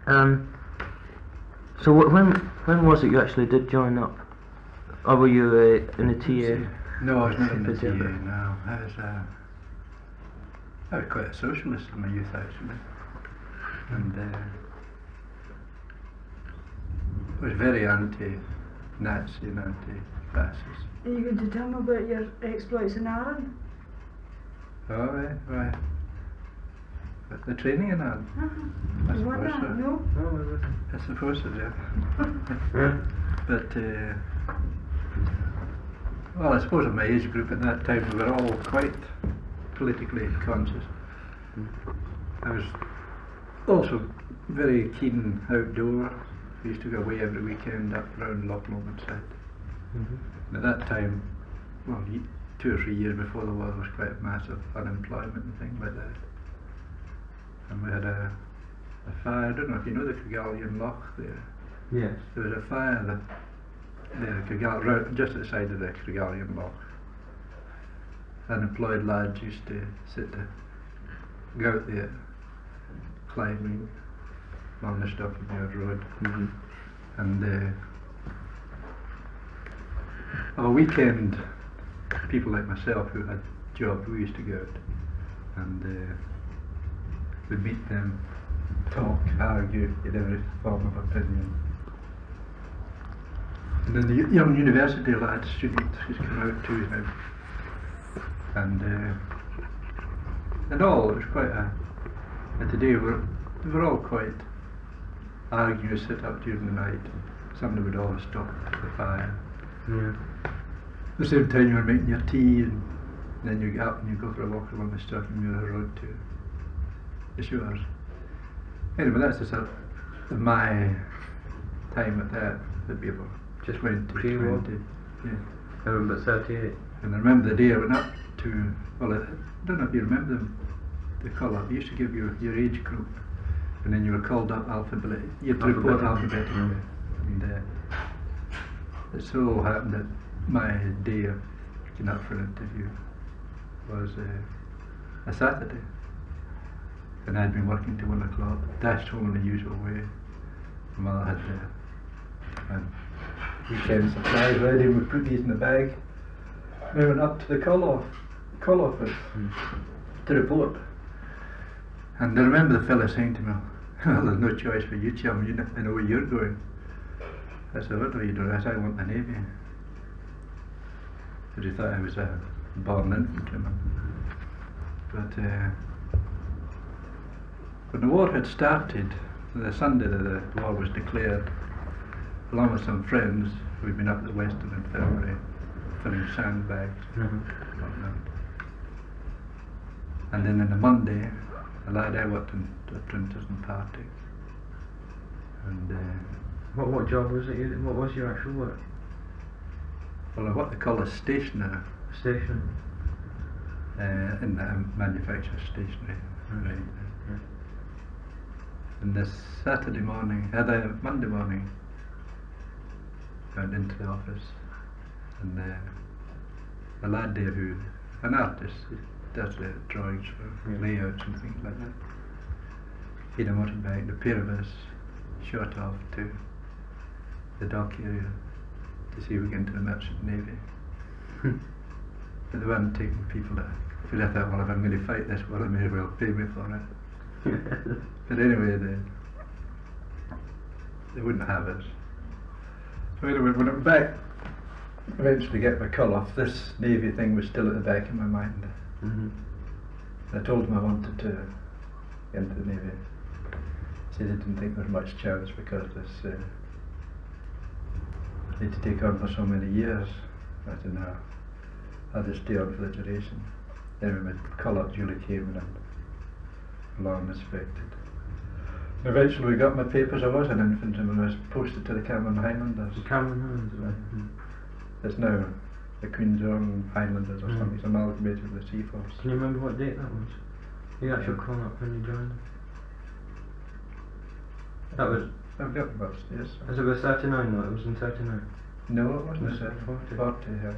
So when was it you actually did join up? Or were you in a TA? No, I was not in the TA, no. I was quite a socialist in my youth, actually. And I was very anti-Nazi and anti-fascist. Are you going to tell me about your exploits in Ireland? Oh, right. But the training in Ireland? I You want suppose that? so. No? I suppose so, yeah. But, well, I suppose in my age group at that time we were all quite politically conscious. I was also very keen outdoor. We used to go away every weekend up around Loch Lomond side. And at that time, well, 2 or 3 years before the war, there was quite massive unemployment and things like that. And we had a fire. I don't know if you know the Cregalian Loch there. Yes. There was a fire just outside of the Cregalian Loch. Unemployed lads used to go out there climbing along the Stockton Road. And on a weekend, people like myself who had jobs, we used to go out and we'd meet them, talk, argue, get every form of opinion. And then the young university lads, students, used to come out too now. And all, it was quite and today we were all quite arguing, sit up during the night, and somebody would always stop the fire. Yeah. At the same time you were making your tea, and then you get up and you go for a walk along the Stockton Road to the shores. Anyway, that's just my time at that, would be about just 20. Yeah. I remember 38. And I remember the day I went up to, well, I don't know if you remember them, the call-up. You used to give your age group, and then you were called up alphabetically. You had to report alphabetically. And it so happened that my day of getting up for an interview was a Saturday. And I'd been working till 1 o'clock, dashed home in the usual way. My mother had weekend supplies ready, we put these in the bag. We went up to the call office to report. And I remember the fella saying to me, well, there's no choice for you, chum, I know where you're going. I said, what are you doing? I said, I want the Navy. Because he thought I was a born infantryman. But when the war had started, the Sunday that the war was declared, along with some friends, we'd been up at the Western Infirmary filling sandbags. And then on the Monday, a lad I worked in the printers and party. And what job was it? What was your actual work? well, what they call a stationer. Station. In the manufacturer stationery. Right. And this Saturday morning, Monday morning, I went into the office, and a lad there who, an artist, he does the drawings for layouts and things like that. He had a motorbike, the pair of us shot off to the dock area to see if we get into the Merchant Navy. But they weren't taking people that, because I thought, well, if I'm going to fight this, well, they may as well pay me for it. But anyway, they wouldn't have us. So anyway, when I went back, eventually get my call off, this Navy thing was still at the back of my mind. I told them I wanted to get into the Navy. They didn't think there was much chance because this need to take on for so many years. I said, no, I'll just stay on for the duration. Anyway, my call-up duly came and alarm inspected. Eventually we got my papers. I was an infantryman. I was posted to the Cameron Highlanders. The Cameron Highlanders, It's now the Queen's Own Highlanders or something. It's amalgamated with the Sea Force. Can you remember what date that was? The actual call-up when you joined? That was... I've got them upstairs. Was it was 39 though? It was in 39? No, it wasn't. Was it 40? 40, yeah.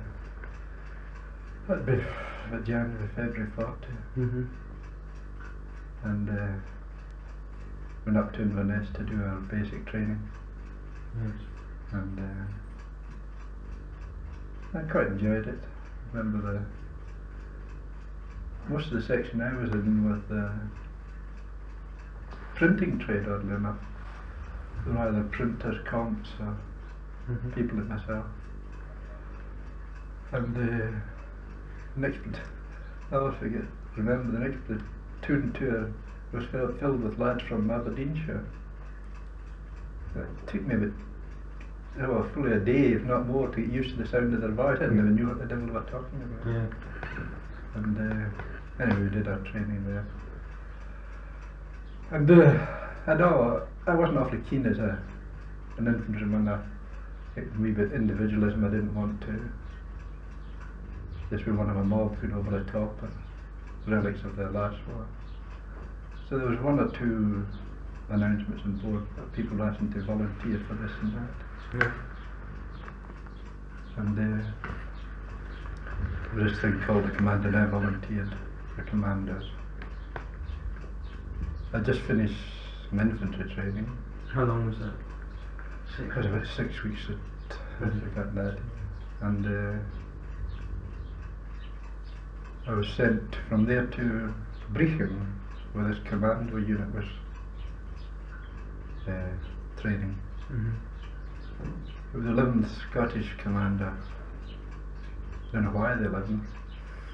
That'd be about January, February 40. And went up to Inverness to do our basic training, Yes. and I quite enjoyed it. Remember most of the section I was in with the printing trade, oddly enough. There were either printers, comps, or people like myself. And the next, I'll forget, remember the next platoon tour was filled with lads from Aberdeenshire. It took me about fully a day, if not more, to get used to the sound of their voice. I didn't even know what the devil they were talking about. Yeah. And anyway, we did our training there. And I know I wasn't awfully keen as an infantryman. A wee bit individualism. I didn't want to just be one of a mob going over the top and relics of the last war. So there was one or two announcements on board that people were asking to volunteer for this and that. Yeah. And there was this thing called the command, and I volunteered for commanders. I just finished some infantry training. How long was that? It was about 6 weeks that I got that. And I was sent from there to Brechin, where this commando unit was training. It was the 11th Scottish Commander. I don't know why the 11th,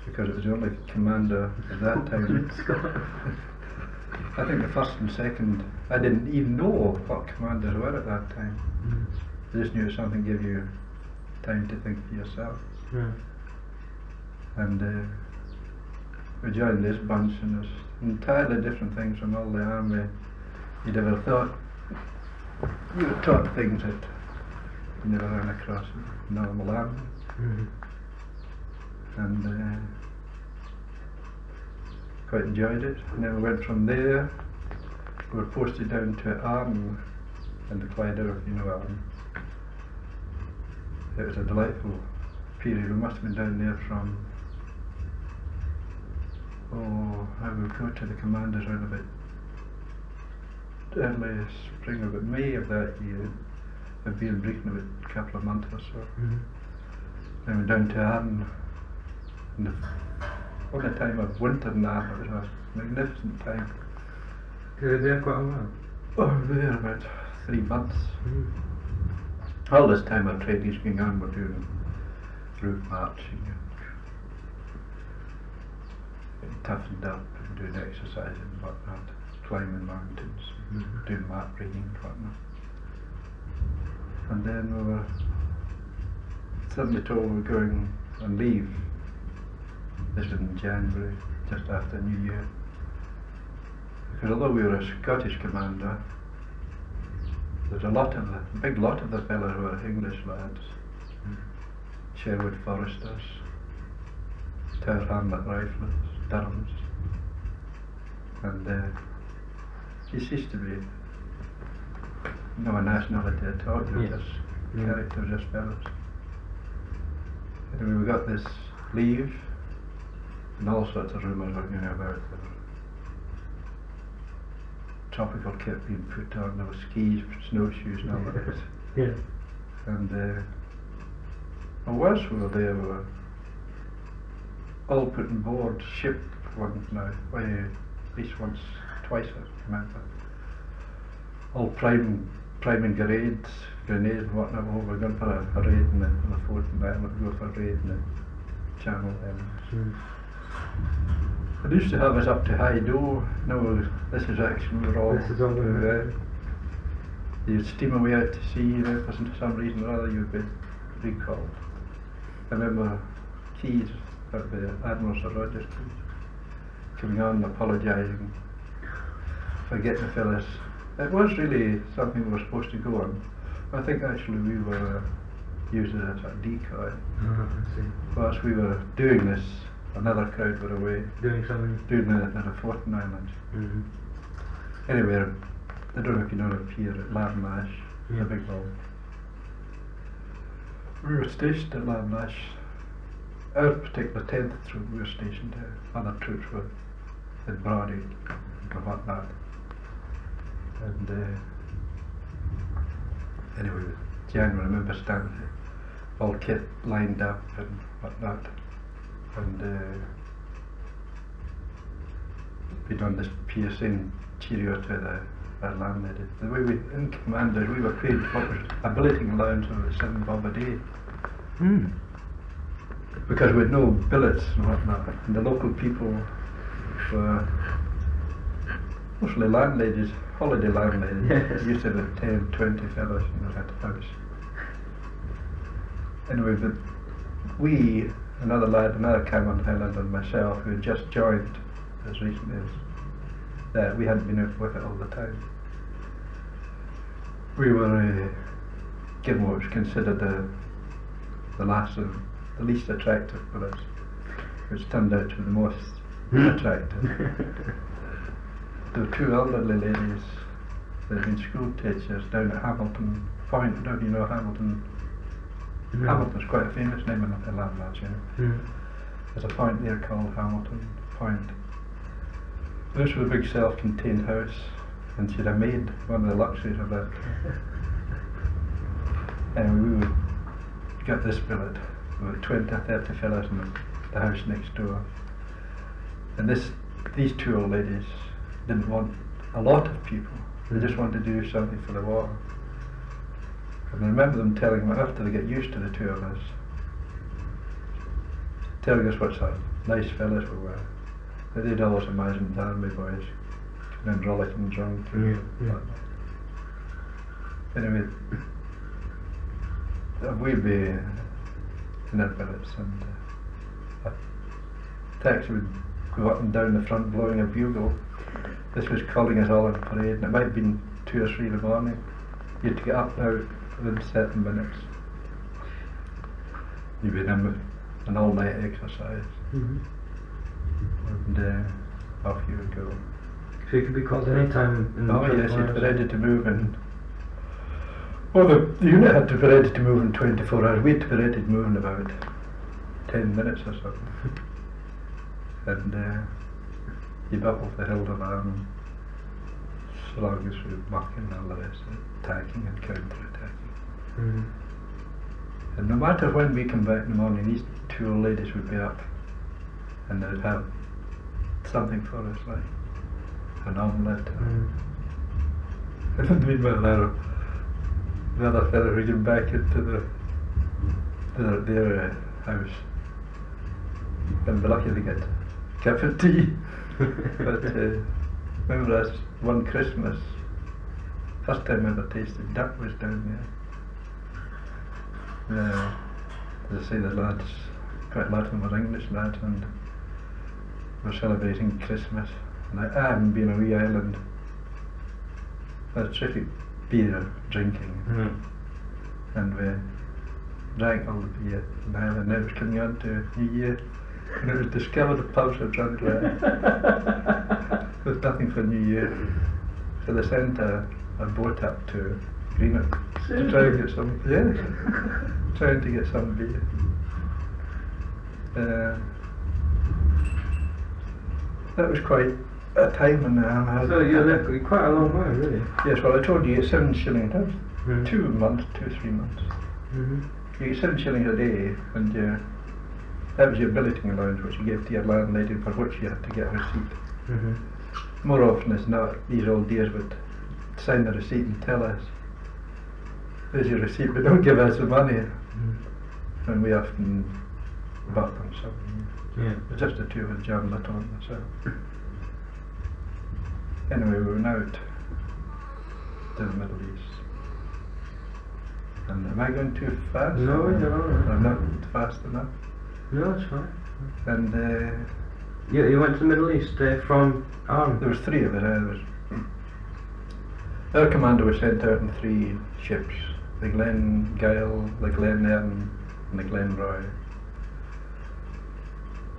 because it was the only commander at that time. I think the first and second, I didn't even know what commanders were at that time. I just knew it was something to give you time to think for yourself. Yeah. And we joined this bunch, and it was entirely different things from all the army you'd ever thought. You were taught things that you never ran across in normal army. And quite enjoyed it. And then we went from there, we were posted down to Arn in the Clyde, if you know Arn. It was a delightful period. We must have been down there from, I would go to the commanders around about early spring, about May of that year. I'd been in Brechin about a couple of months or so. Then we went down to Arn. And the only time of winter in Arn, it was a magnificent time. You were there quite a while? Oh, we were there about 3 months. All this time our training's going on, we're doing route marching and getting toughened up and doing exercise and whatnot, climbing mountains, doing map reading and whatnot. And then we were suddenly told we were going on leave. This was in January, just after New Year. Because although we were a Scottish commander, there's a big lot of the fellows who were English lads. Sherwood Foresters, Tower Hamlet Rifles, Durhams. And it ceased to be no a nationality at all, you were just characters, just fellows. Anyway, we got this leave, and all sorts of rumours were going about. There were tropical kit being put on, there were skis, snowshoes and all that. Yeah. And whilst we were there, we were all put on board ship once now, at least once, twice I remember. All priming grenades and whatnot. We're going for a raid in the fort and then we'll go for a raid in the Channel Islands. They used to have us up to High Doe. No, this is actually This is all you'd steam away out to sea, you know, for some reason or other you'd be recalled. I remember Keys, the Admiral Sir Roger Keys, coming on and apologising for getting the fellas. It was really something we were supposed to go on. I think actually we were used as a decoy. I see. Whilst we were doing this, another crowd were away Doing something? doing it at a Fortin Island. Anyway, I don't know if you know the pier at Lamnash, the big hall. We were stationed at Lamnash. Our particular 10th troop we were stationed there. Other troops were in Brody or whatnot. And anyway, Jan, I remember standing there, all kit lined up and whatnot, and we done this piercing cheerio to the landlady. The way we, in Commanders, we were paid what was a billeting allowance of 7 bob a day. Mm. Because we had no billets and whatnot, and the local people were mostly landladies, holiday landladies. Yes. Used to have 10, 20 fellows in that house. Anyway, but we, another lad, another Cameron Highland and myself, who had just joined as recently as that, we hadn't been out with it all the time. We were given what was considered the last of the least attractive billets, which turned out to be the most attractive. There were 2 elderly ladies that had been school teachers down at Hamilton Point. I don't know if you know Hamilton. No. Hamilton's quite a famous name in Landmarks, you know. Mm. There's a point there called Hamilton Point. This was a big self-contained house, and she'd have made one of the luxuries of that. And we would get this billet. There were 20 or 30 fellows in the house next door. And these 2 old ladies didn't want a lot of people. They just wanted to do something for the war. And I remember them telling me, after they get used to the 2 of us, telling us what sort of nice fellas we were. They'd always imagined the army boys coming in rollicking drunk. Yeah. Anyway, we'd be in our billets, and a taxi would go up and down the front blowing a bugle. This was calling us all in parade, and it might have been 2 or 3 in the morning. You had to get up now within 7 minutes. You'd be in with an all-night exercise, Mm-hmm. and off you would go. So you could be called any time in the Oh yes, 24 you'd be hours. ready to move in. Well, the unit had to be ready to move in 24 hours. We had to be ready to move in about 10 minutes or something. And you buckle the hill alarm, slog us through mucking and all the rest of it, attacking and counter-attacking. Mm-hmm. And no matter when we come back in the morning, these 2 old ladies would be up, and they'd have something for us, like an omelette. Mm-hmm. And meanwhile, the other fellow who came back into their house, and be lucky to get a cup of tea. But remember us one Christmas, first time I ever tasted duck was down there. As I say, the lads, quite a lot of them were English lads, and were celebrating Christmas. And I hadn't been a wee island. A terrific beer drinking, Mm-hmm. and we drank all the beer in Ireland. And it was coming on to New Year, and it was discovered the pubs were drunk there. There's nothing for New Year, so they sent a boat up to Greenock to try and get some. Yeah, trying to get some beer. That was quite a time when I had. So you lived quite a long way, really. Yes, well, I told you, you get 7 shillings. That was Mm-hmm. 2 months, 2 or 3 months. Mm-hmm. You get 7 shillings a day, and that was your billeting allowance, which you gave to your landlady, for which you had to get a receipt. Mm-hmm. More often as not, these old dears would sign the receipt and tell us, "There's your receipt, but don't give us the money." Mm-hmm. And we often bought them something. Yeah. But just the 2 of us jammed it on themselves. Anyway, we went out to the Middle East. And am I going too fast? No, you're all right. I'm not fast enough. No, it's fine. And You went to the Middle East from Arm. there was 3 of us. Our commander was sent out in 3 ships: the Glen Guile, the Glen Erin, and the Glen Roy.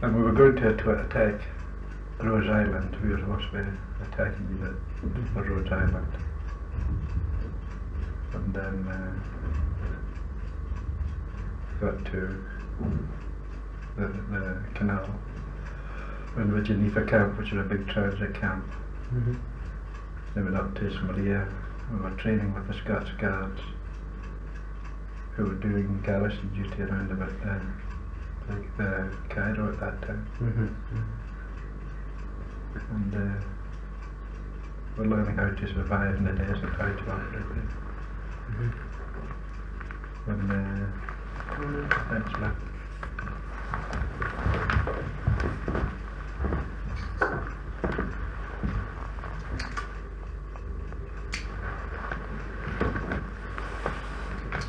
And we were going to attack Rose Island. We were supposed to be attacking unit for Rose Island. And then got to the canal. Went to Geneva camp, which is a big transit camp. Mm-hmm. They went up to Somalia. We were training with the Scots Guards who were doing garrison duty around about the Cairo at that time. And we're learning how to survive in the desert, how to operate there. When French left.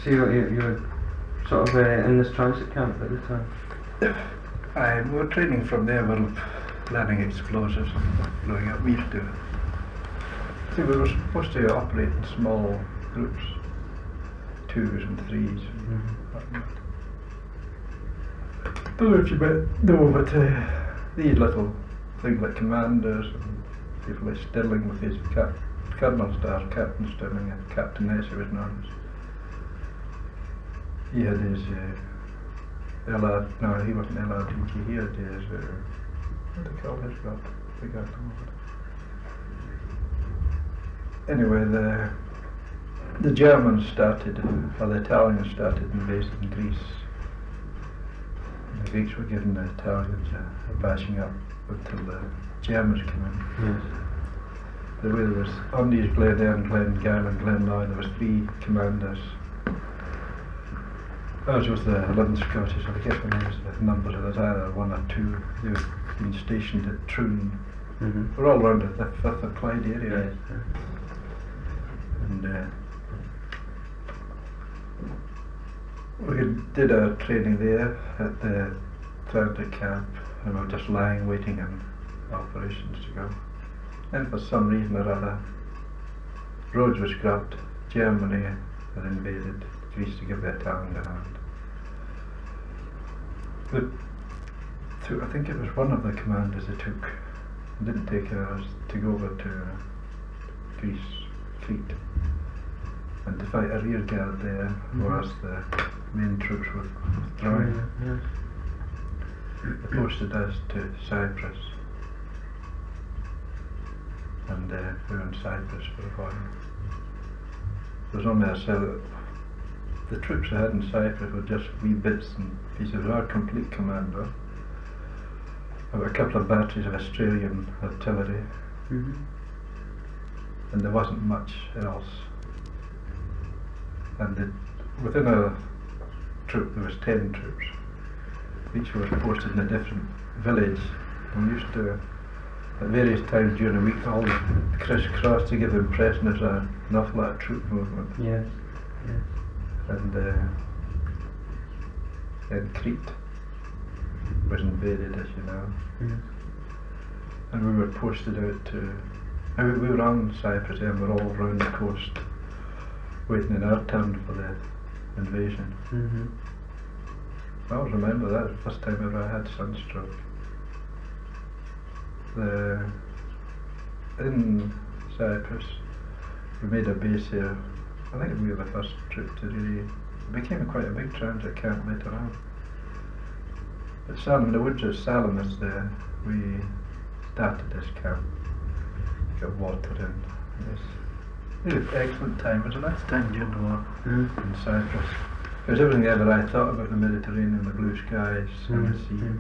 So you were sort of in this transit camp at the time? We were training from there, we were learning explosives and blowing up. We used to. See, we were supposed to operate in small groups, 2s and 3s. But these little things like commanders and people like Stirling with his Colonel Stars, Captain Stirling and Captain S, who was known as. He had his LR, no, he wasn't LRTG, he had his, what do they call his god? I forgot the moment. Anyway, the Germans started, or the Italians started invading Greece. And the Greeks were giving the Italians a bashing up until the Germans came in. Yes. The way there was Undies, Glen Glen and Glenloy, there was 3 commanders. Ours was the 11th Scottish, I guess when it was the number, there was either 1 or 2. They were being stationed at Troon. We're all around the Firth of Clyde area. Yes. And we did our training there at the transit camp, and we were just lying waiting on operations to go. And for some reason or other, Rhodes was grabbed. Germany had invaded Greece to give the Italians a hand. But I think it was one of the commanders they took, didn't take ours, to go over to Greece, Crete, and to fight a rear guard there, whereas the main troops were withdrawing. They posted us to Cyprus, and we were in Cyprus for a while. There was only a cell. The troops I had in Cyprus were just wee bits and pieces. Our complete commander, there were a couple of batteries of Australian artillery, and there wasn't much else. And within a troop there was 10 troops. Each was posted in a different village, and we used to, at various times during the week, all criss-cross to give the impression there's an awful lot of troop movement. Yes. And then Crete was invaded, as you know. And we were posted out to, we were on Cyprus and we were all round the coast waiting in our turn for the invasion. I always remember that was the first time ever I had sunstroke. In Cyprus we made a base here. I think we were the first trip to really, it became quite a big transit camp later on. At Salem, the woods of Salamis there, we started this camp, got water in. It was an excellent time. It was the last time during the war in Cyprus. It was everything ever I thought about the Mediterranean, the blue skies, and the sea,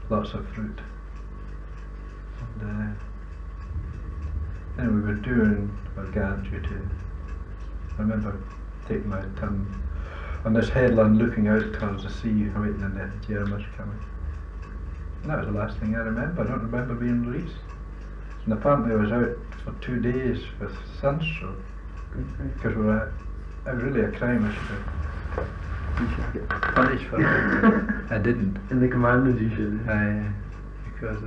lots of fruit. And we were doing our guard duty. I remember taking my turn on this headland looking out towards the sea, waiting in the Germans coming. And that was the last thing I remember. I don't remember being released. And apparently I was out for 2 days with sunstroke. Because it was really a crime. You should get punished for it. I didn't. In the commanders you should. Because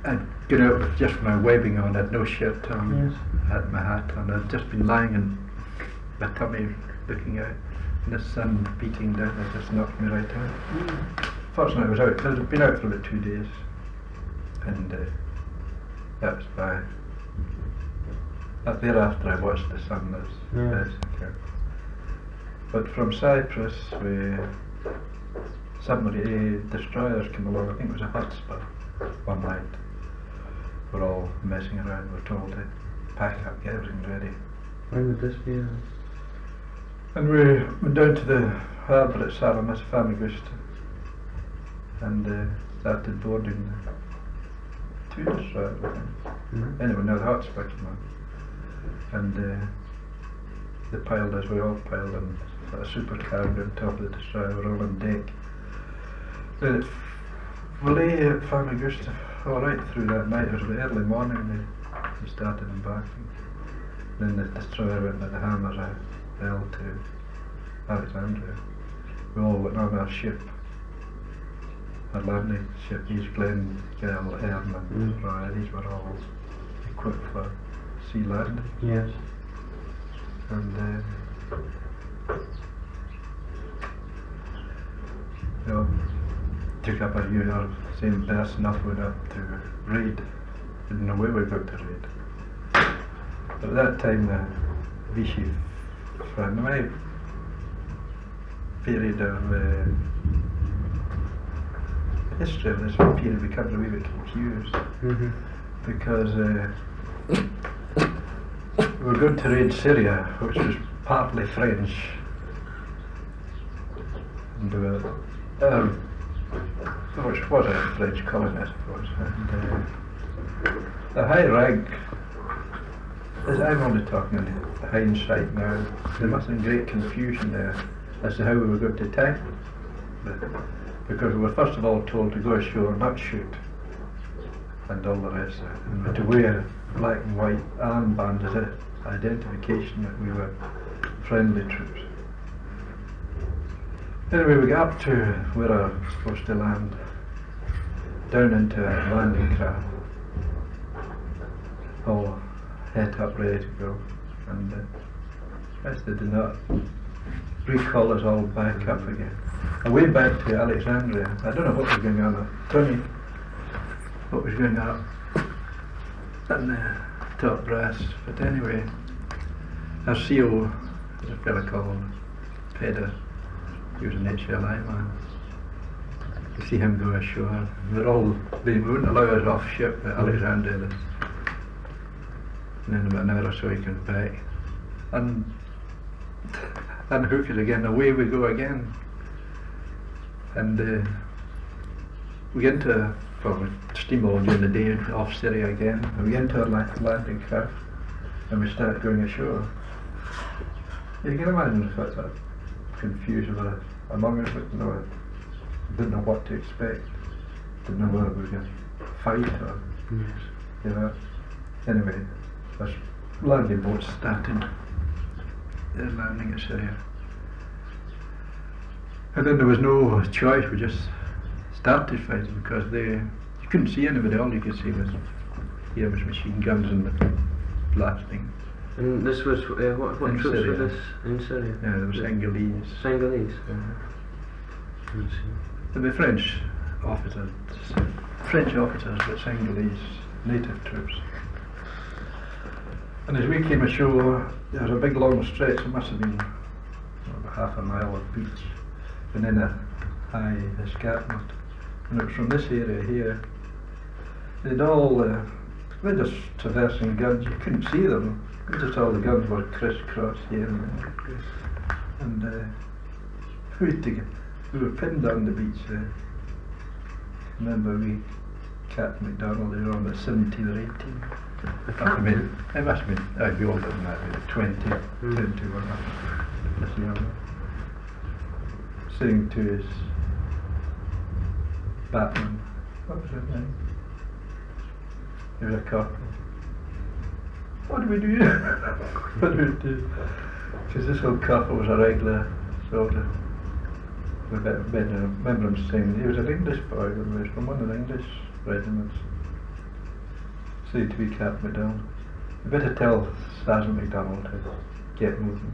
I'd get out with just my webbing on, I had no shirt on, I had my hat on, I'd just been lying in my tummy looking out, and the sun beating down, it just knocked me right out. Fortunately I was out, I'd been out for about 2 days, and that was by, thereafter I watched the sun as okay. But from Cyprus, submarine destroyers came along, I think it was a Hotspur, one night. were all messing around. We were told to pack up, get everything ready. When would this be? And we went down to the harbour at Salamis, Famagusta, and started boarding the 2 destroyers, I think. Anyway, now the hot spiking one. And they piled us, we all piled on a supercargo on top of the destroyer, we're all on deck. Then we lay at Famagusta all right through that night. It was about early morning they started embarking. Then the destroyer went at the hammers out hell to Alexandria. We all went on our ship, our landing ship, East Glen, Gale, Airman, Roy, these were all equipped for sea landing. Yes. And you know, took up our usual same berth and off went up to raid. Didn't know where we were about to raid. But at that time, Vichy, from my period of history of this period becomes a wee bit confused because we were going to raid Syria, which was partly French, and which was a French colony, I suppose. And the high rank, as I'm only talking in hindsight now, there must have been great confusion there as to how we were going to attack them. Because we were first of all told to go ashore, not shoot, and all the rest of it, and to wear black and white armbands as identification that we were friendly troops. Anyway, we got up to where I was supposed to land, down into a landing craft, all head up, ready to go, and as they did not recall us all back up again. Away back to Alexandria. I don't know what was going on. Tony, what was going on in the top brass. But anyway, our CO was a fella called Pedder. He was an HLI man. You see him go ashore. They wouldn't allow us off ship at Alexandria. And then about an hour or so he came back. And unhook it again, away we go again. And we get into, well, we steam all during the day off Syria again, and we get into our landing craft and we start going ashore. You can imagine such a confusion among us, didn't know what to expect, didn't know whether we were going to fight or, you know. Anyway, our landing boat started. They're landing at Syria. And then there was no choice, we just started fighting because you couldn't see anybody, all you could see was machine guns and the blasting. And this was, what In troops Syria. were this in Syria? Yeah, there was Senegalese. Senegalese? And the French officers, but Senegalese native troops. And as we came ashore, there was a big long stretch, it must have been about half a mile of beach, and then a high escarpment. And it was from this area here, they'd just traversing guns, you couldn't see them, just all the guns were crisscross here and there. And we were pinned on the beach there. Remember Captain MacDonald, they were on about 17 or 18. I mean, it must have been, I'd be older than that, maybe 20, 21, that's younger. Sitting to his Batman, what was his name? He was a corporal. What do we do? What do we do? Because this old corporal was a regular soldier. I remember him saying, he was an English boy, he was from one of the English regiments. Said to be Captain MacDonald, you better tell Sergeant MacDonald to get moving.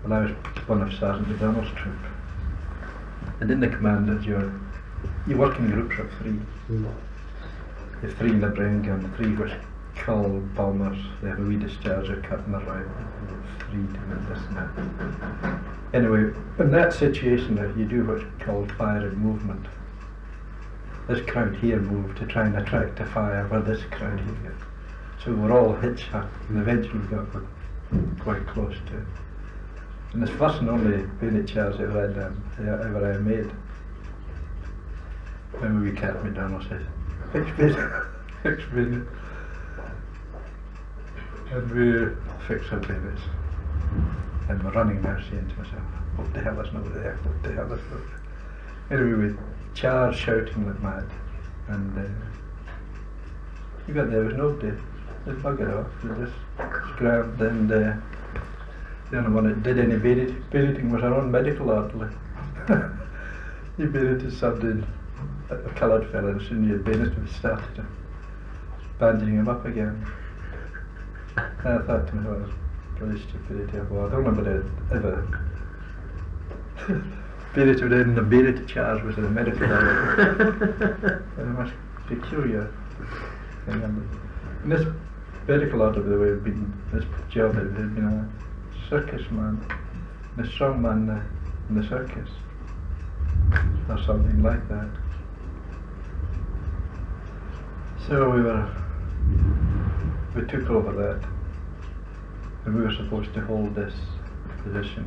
Well, I was one of Sergeant MacDonald's troop. And in the commanders, you work in groups of 3. You have 3 in the brain gun, 3 which called bombers, they have a wee discharger cutting the rifle, 3 doing this and that. Anyway, in that situation, you do what's called fire and movement. this crowd here moved to try and attract the fire where this crowd here. So we're all hitchhiked, and eventually we got quite close to it. And it's the first and only bayonet charge ever I made. When we capped McDonald said, "Fix bayonet." And we fixed our bayonets. And we're running now saying to myself, what the hell is not there? What the hell is not there? Anyway, we charged shouting like mad. And we got there was nobody. They buggered off. They just grabbed, and the only one that did any bayoneting was our own medical orderly. He bayoneted somebody, a coloured fella, and as soon as he bayoneted, we started bandaging him up again. And I thought to myself, it was really stupidity. Well, I don't remember it ever. Bayoneted in the bayoneted charge was a medical order. It was peculiar. And this medical order, by the way, had been, this job had been a circus man, a strong man in the circus, or something like that. So we took over that, and we were supposed to hold this position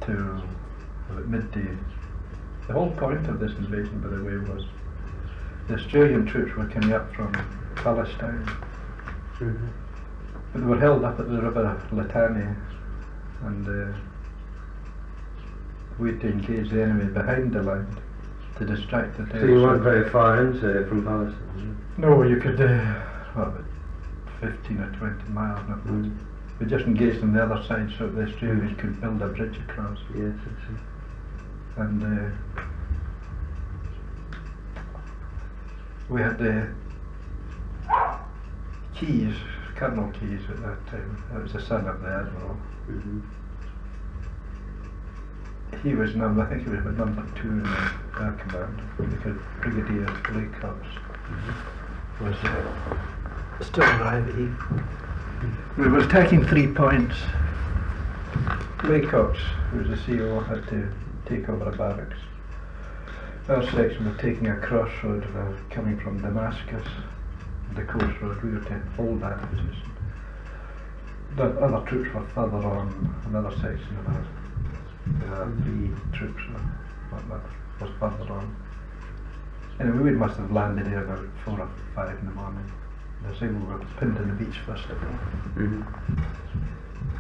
to about midday. The whole point of this invasion, by the way, was the Australian troops were coming up from Palestine, but they were held up at the River Litani, and we had to engage the enemy behind the line to distract the. So you weren't very far into it from Palestine? No, you could, about 15 or 20 miles, not much. We just engaged on the other side so the Australians could build a bridge across. Yes, I see. And we had the Keys, Colonel Keys at that time. That was the son of the Admiral. He was I think he was number 2 in our command, because Brigadier Laycox was still alive. We were attacking 3 points. Laycox, who was the CO, had to take over a barracks. Our section was taking a crossroad coming from Damascus, the coast road. We were to hold that position. The other troops were further on, another section of our 3 troops was further on. Anyway, we must have landed there about 4 or 5 in the morning. They say we were pinned on the beach first of all.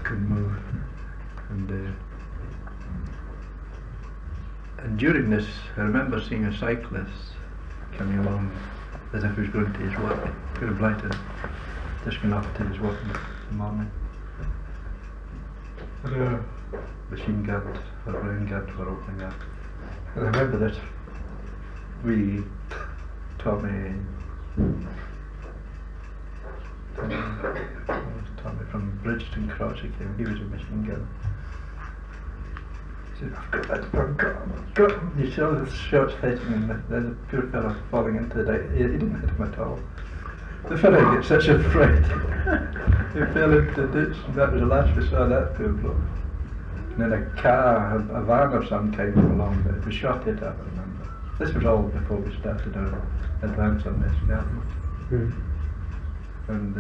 Couldn't move. And during this, I remember seeing a cyclist coming along as if he was going to his work. Could have lighted, just gone off to his work in the morning. Machine guns or ground guns were opening up. And I remember this. Tommy from Bridgeton Cross, he came. He was a machine gunner. He said, I've got him. You saw the shots hitting him, there's a poor fellow falling into the dike. He didn't hit him at all. The fellow gets such a fright. He fell into the ditch, and that was the last we saw that poor bloke. And then a car, a van of some kind came along, but we shot it up, I remember. This was all before we started our advance on this garden. And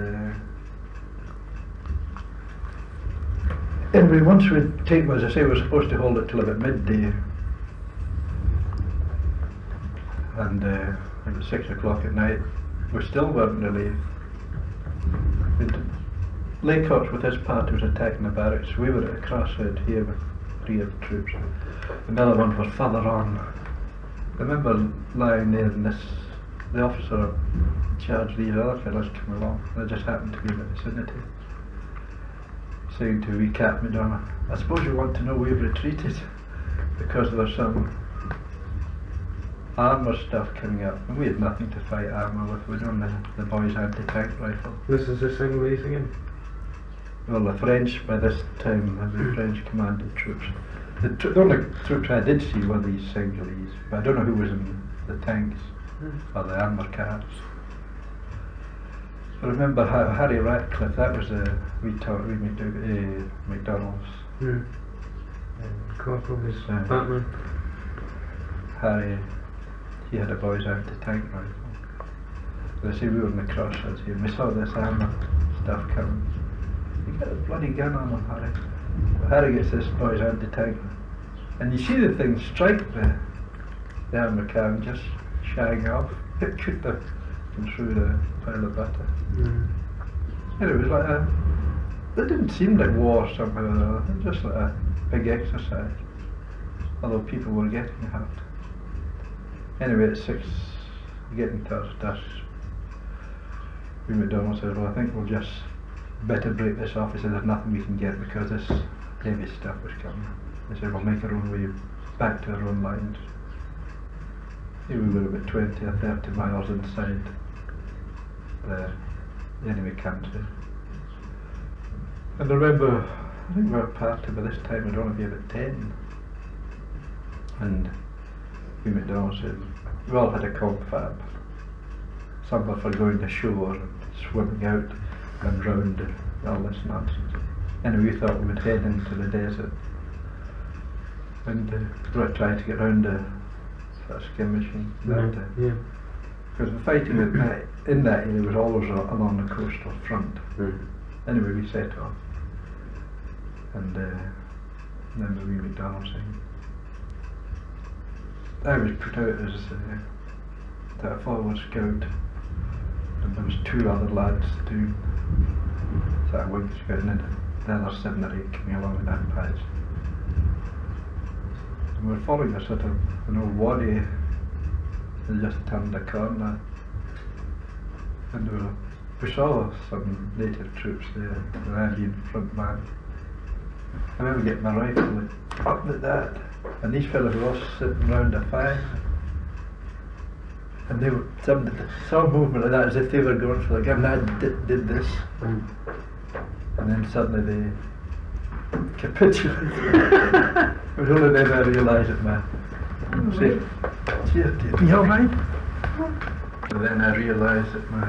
anyway, once we'd taken, as I say, we were supposed to hold it till about midday. And it was 6 o'clock at night. We still weren't really. Laycox with his party was attacking the barracks. We were at a crossroad here with 3 of the troops. Another one was further on. I remember lying there and the officer in charge of these other fellows came along. They just happened to be in the vicinity. Saying to wee Cap Madonna, I suppose you want to know we've retreated because there was some armour stuff coming up, and we had nothing to fight armour with. We'd only the boys' anti-tank rifle. This is the Sinhalese again? Well, the French by this time had the French commanded troops. The only troops I did see were these Sinhalese, but I don't know who was in the tanks or the armour cars. I remember Harry Ratcliffe, that was McDonald's. Corporal was Batman. Harry he had a boy's anti-tank rifle. They say we were in the crossroads here, and we saw this armour stuff coming. You got a bloody gun on him, Harry. Well, Harry gets this boy's anti-tank, and you see the thing strike the armour car and just shag off. It shoot them through the pile of butter. And it was like it didn't seem like war somehow or other. It was just like a big exercise. Although people were getting hurt. Anyway, at 6, getting towards dusk, we McDonald said, well, I think we'll just better break this off. He said, there's nothing we can get because this heavy stuff was coming. They said, we'll make our own way back to our own lines. Here we were about 20 or 30 miles inside the enemy country. And I remember, I think we were party by this time, I'd only be about 10. And we McDonald said, we all had a confab. Some were for going ashore and swimming out and round and all this nonsense. Anyway, we thought we would head into the desert and we were trying to get round the skirmishing. Because the fighting in that area was always along the coastal front. Anyway, we set off. And then the wee McDonald saying, I was put out as a forward scout, and there was 2 other lads doing that wing scout, and then the other 7 or 8 coming along in that patch. And we were following a sort of an old wadi. They just turned the corner, and we saw some native troops there, the Indian front man. I remember getting my rifle up at that, and these fellows were all sitting round a fire, and they were some movement like that as if they were going for the gun. I did this, and then suddenly they capitulated. It was only then I realised it, man. Cheers, you alright? And then I realised that my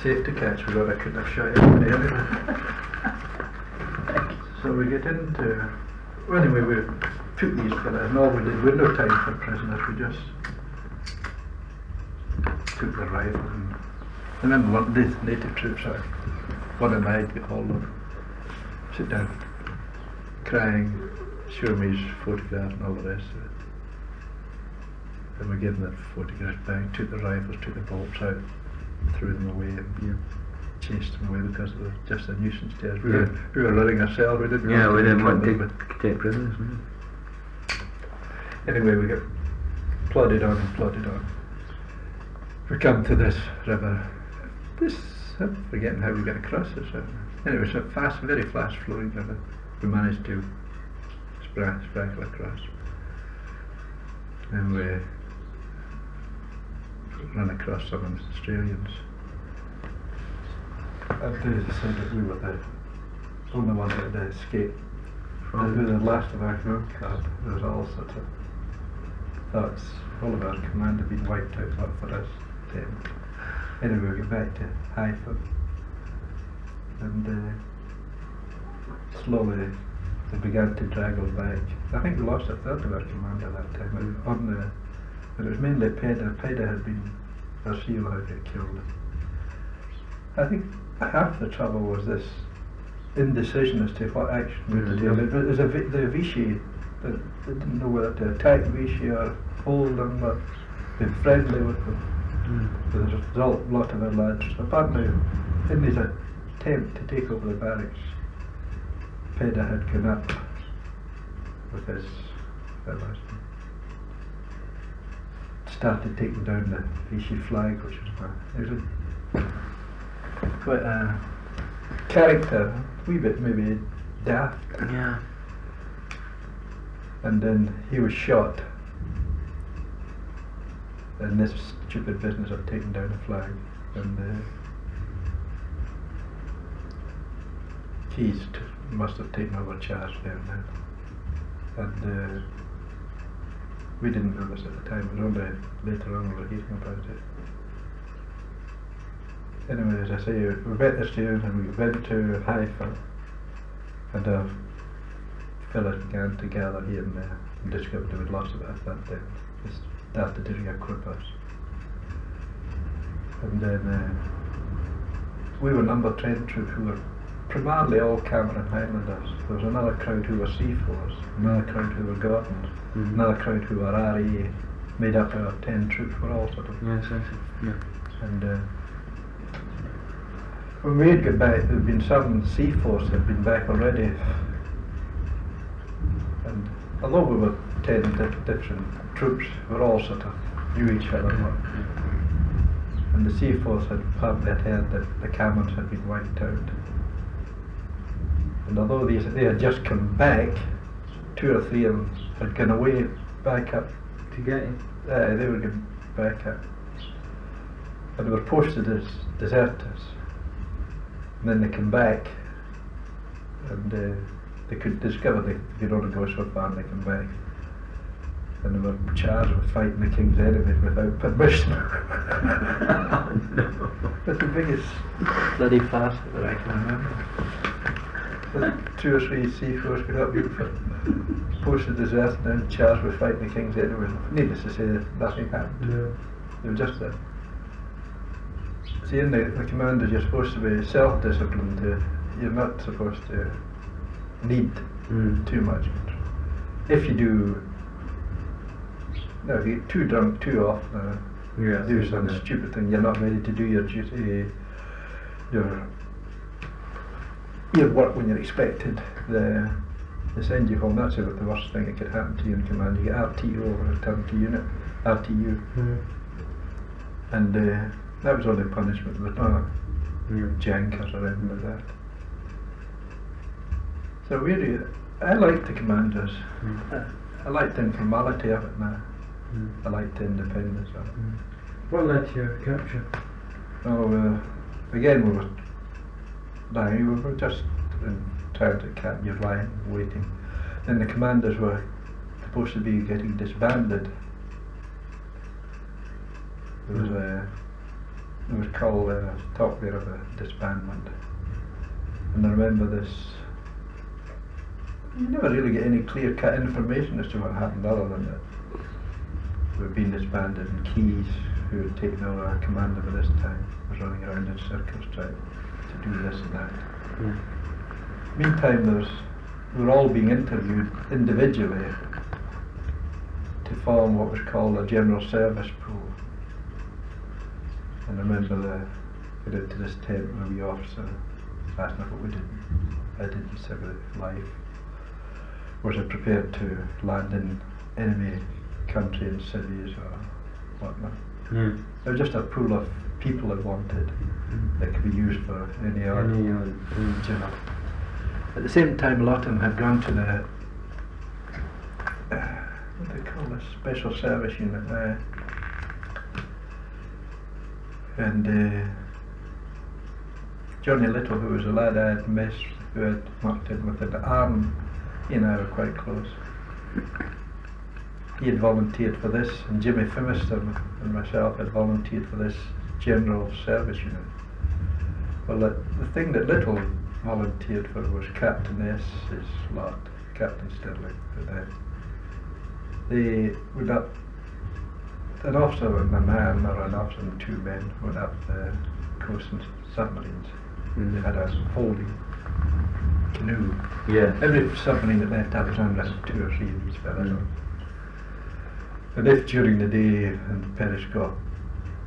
safety catch was what I couldn't have shot anybody anyway. So we get into, well, anyway, we took these fellas, and all we did, we had no time for prisoners, we just took the rifle. And I remember one of these native troops, one of mine got hold of, sit down, crying, show me his photograph and all the rest of it. And we gave him the photograph back, took the rifles, took the bolts out, threw them away, and chased them away because they were just a nuisance to us. We were running ourselves, we didn't want to take prisoners. Anyway, we got plodded on and plodded on. We come to this river. I'm forgetting how we got across this river. Anyway, it's a very fast flowing river. We managed to sprinkle across. And we ran across some Australians. And they said that we were the only ones that had escaped. We were the last of our group card. There was all sorts of thoughts. All of our command had been wiped out, not for us. Anyway, we got back to Haifa. And slowly they began to drag us back. I think we lost a third of our command at that time. But it was mainly Peda. Peda had been, our seal had been killed. I think half the trouble was this indecision as to what action we had to do. It was the Vichy that they didn't know whether to attack Vichy or hold them or be friendly with them. So there's a lot of our lads. Apparently, in his attempt to take over the barracks, Peda had gone up with his fellows, started taking down the Vichy flag, which was quite a character, a wee bit maybe daft. Yeah. And then he was shot in this stupid business of taking down a flag, and Keys must have taken over charge down there, and we didn't know this at the time, but only later on we were hearing about it. Anyway, as I say, we met this year and we went to Haifa, and fellas began to gather here and there. and discovered there was lots of it at that time. They started to re-equip us. And then we were number 10 troop who were primarily all Cameron Highlanders. There was another crowd who were Seaforths, another crowd who were Gordons, another crowd who were RAA, made up our 10 troops. Were all sort of. Yes, yeah. And when we had got back, there had been some Seaforths that had been back already. And although we were 10 different troops, we all sort of knew each other. And the Seaforths had partly heard that the Camerons had been wiped out. And although they had just come back, 2 or 3 of them had gone away back up. To get him? They were going back up. And they were posted as deserters. And then they came back, and they could discover they could only go so far and they came back. And they were charged with fighting the king's enemies without permission. That's the biggest bloody farce that I can remember. But 2 or 3 Seaforths got up for posted deserts and then charged with fighting the king's enemies. Needless to say, nothing happened. Yeah. They were just there. See, in the commanders, you're supposed to be self-disciplined. You're not supposed to need too much. If you do, no, if you get too drunk too often, do some stupid thing, you're not ready to do your duty, your work when you're expected. They send you home. That's about the worst thing that could happen to you in command. You get RTO, or return to unit, RTU. And that was only punishment. There was no jankers or anything like that. So really, I liked the commanders. I liked the informality of it now. I liked the independence of it. What led to your capture? Oh, again we were dying. We were just trying to camp. You're lying, waiting. Then the commanders were supposed to be getting disbanded. There was called talk there of a disbandment. And I remember this. You never really get any clear-cut information as to what happened, other than that we'd been disbanded, and Keys, who had taken over our commander by this time, was running around in circles trying to do this and that. Meantime, we were all being interviewed individually to form what was called a general service pool. And I remember we got into this tent with a wee officer asked me what we did. I didn't say life. Was I prepared to land in enemy country and cities or whatnot? It was just a pool of people I wanted that could be used for any other job. At the same time, a lot of them had gone to the what do they call this special service unit there, and Johnny Little, who was a lad I had met, who had worked in with the arm, he and I were quite close. He had volunteered for this, and Jimmy Phimister and myself had volunteered for this general service unit. Well, the thing that Little volunteered for was Captain S's lot, Captain Sterling. But they would up, an officer and a man, or an officer and 2 men, went up the coast in submarines. They had a folding canoe. Yeah. Every submarine that left Alexandria had 2 or 3 of these fellas on. And if during the day in Periscope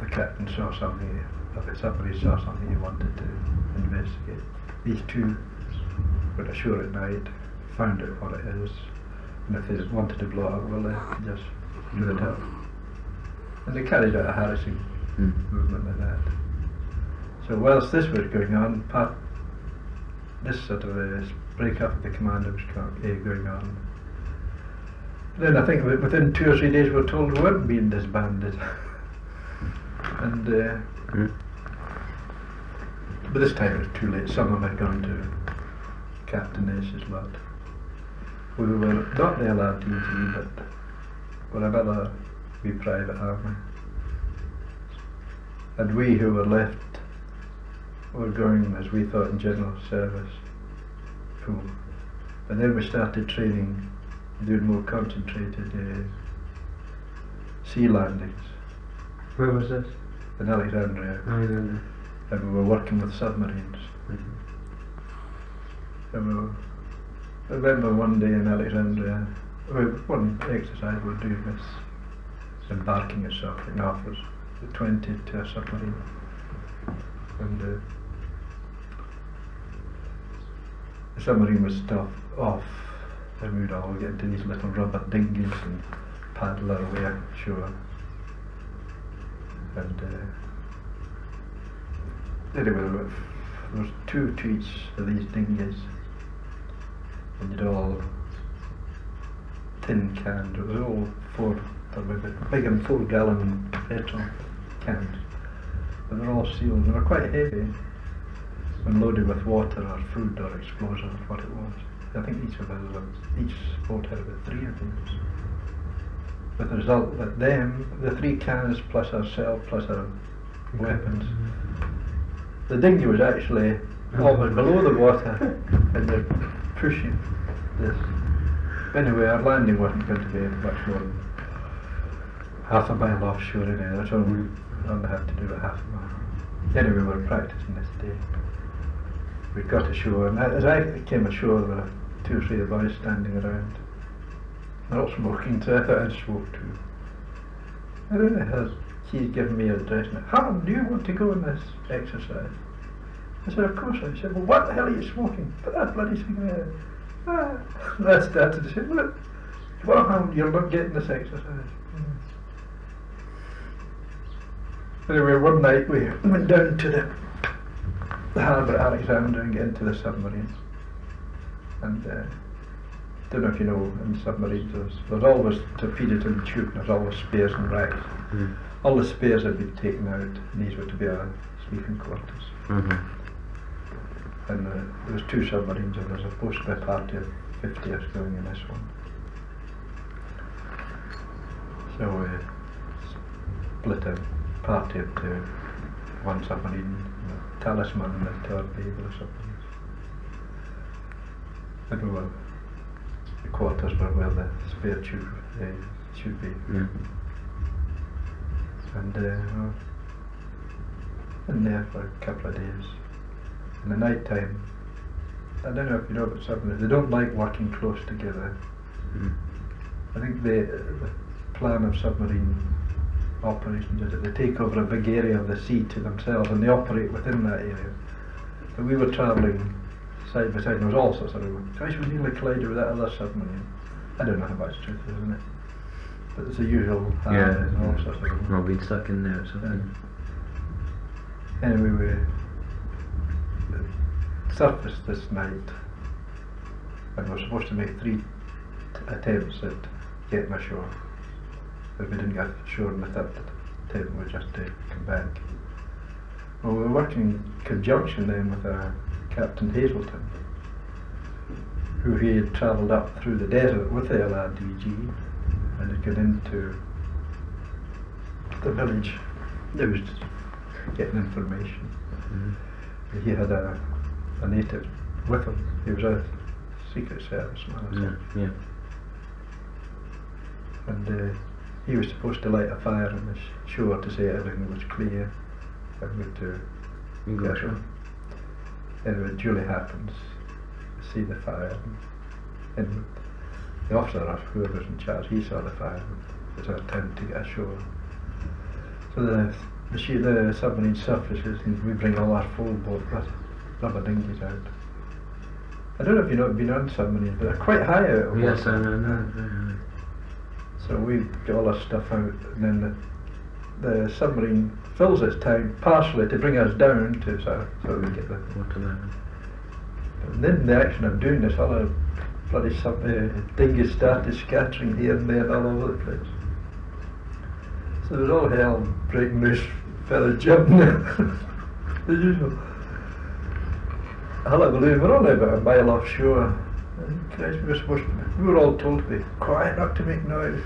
the captain saw something, or the submarine saw something he wanted to investigate, these 2 went ashore at night, found out what it is, and if they wanted to blow it up, well, they could just blew it up. And they carried out a harassing movement like that. So whilst this was going on, this sort of break up of the commander was going on. Then I think within 2 or 3 days we were told we weren't being disbanded. And but this time it was too late. Some of them had gone to Captain S's lot. We were not the LRTG, but were another wee private army. And we who were left were going, as we thought, in general service pool. But then we started training doing more concentrated sea landings Where was this? in Alexandria, Alexandria. and we were working with submarines. And I remember one day in Alexandria, one exercise we were doing this embarking at something offers 20 to a submarine, and the submarine was off, and we would all get into these little rubber dinghies and paddle our way ashore. And anyway, there was 2 to each of these dinghies, and you'd all tin cans. It was all 4, big and 4 gallon petrol cans. But they're all sealed. They were quite heavy and loaded with water or food or explosives, what it was. I think each boat had about 3 of these. With the result that the 3 cans plus ourselves plus our weapons, the dinghy was actually almost below the water, and they're pushing this. Anyway, our landing wasn't going to be much more than half a mile offshore anyway. That's all we only had to do, about half a mile. Anyway, we were practicing this day. We got ashore, and as I came ashore, there were 2 or 3 of the boys standing around. They're all smoking, so I thought I'd smoke too. I don't know, he's given me a address now. Ham, do you want to go on this exercise? I said, of course. I said, well, what the hell are you smoking? Put that bloody cigarette. I started to say, look, well, Ham, you're not getting this exercise. Anyway, one night we went down to the harbour at Alexandria and get into the submarine. And don't know if you know, in submarines there's always torpedoes and tube, there's always spares and racks. All the spares had been taken out, and these were to be our sleeping quarters. And there was 2 submarines, and there was supposed to be a party of 50 us going in this one. So we split a party into one submarine, the Talisman and the Torpedo submarines. And we were, the quarters were where the spare tube should be. And in there for a couple of days. In the night time, I don't know if you know about submarines, they don't like working close together. I think the plan of submarine operations is that they take over a big area of the sea to themselves and they operate within that area. But we were travelling side by side, and there was all sorts of rumours. Guys, we nearly collided with that other submarine. I don't know how much truth there is in it, but it's the usual all sorts of rumours. Not being stuck in there or something. Anyway, we surfaced this night, and we were supposed to make 3 attempts at getting ashore. But we didn't get ashore in the 3rd attempt, we just to come back. Well, we were working in conjunction then with Captain Hazelton, who he had travelled up through the desert with the LRDG and had got into the village. He was just getting information. He had a native with him. He was a Secret Service man. And he was supposed to light a fire on the shore to say everything was clear and we to go ashore. Anyway, it duly happens, see the fire, and the officer or whoever was in charge, he saw the fire, and it was our time to get ashore. So the submarine surfaces, and we bring all our full boat rubber dinghies out. I don't know if you've been on submarines, but they're quite high out of Yes, water. I know. So we get all our stuff out, and then the submarine fills its tank partially to bring us down to so we get the water level. And then the action of doing this, all our bloody dinghies started scattering here and there all over the place. So there was all hell breaking loose, fellas jumping as usual. Hullabaloo, we're only about a mile offshore. And Christ, we were all told to be quiet, not to make noise.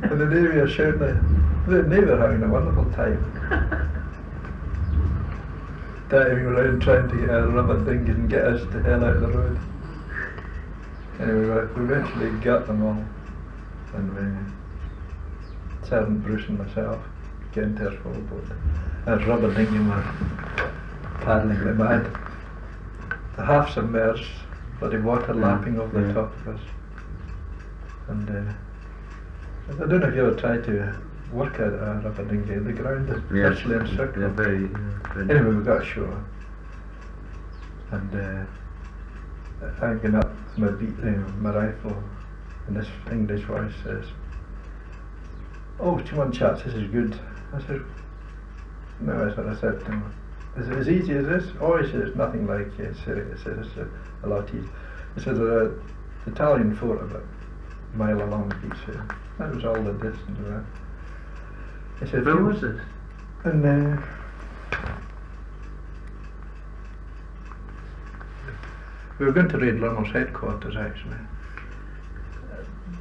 And the Navy are shouting, the Navy are having a wonderful time. Diving around trying to get our rubber dinghies and get us the hell out of the road. Anyway, we eventually got them all, and Sergeant Bruce and myself get into our small boat. That rubber dinghy was paddling the mad. The half submerged, bloody water lapping over the top of us. And I don't know if you ever tried to work at a rubber dinghy. The ground is virtually encircled. Yeah, very. Anyway, we got ashore, and hanging up my my rifle, and this English voice says, "Oh, come on, chaps, this is good." I said, "No," I said to him. "Is it as easy as this?" "Oh," he says, "nothing like it." He says, "It's a lot easier." He said, "The Italian fort about a mile along the beach here." That was all the distance of that. He said, Where was this? And we were going to raid Lunel's headquarters, actually.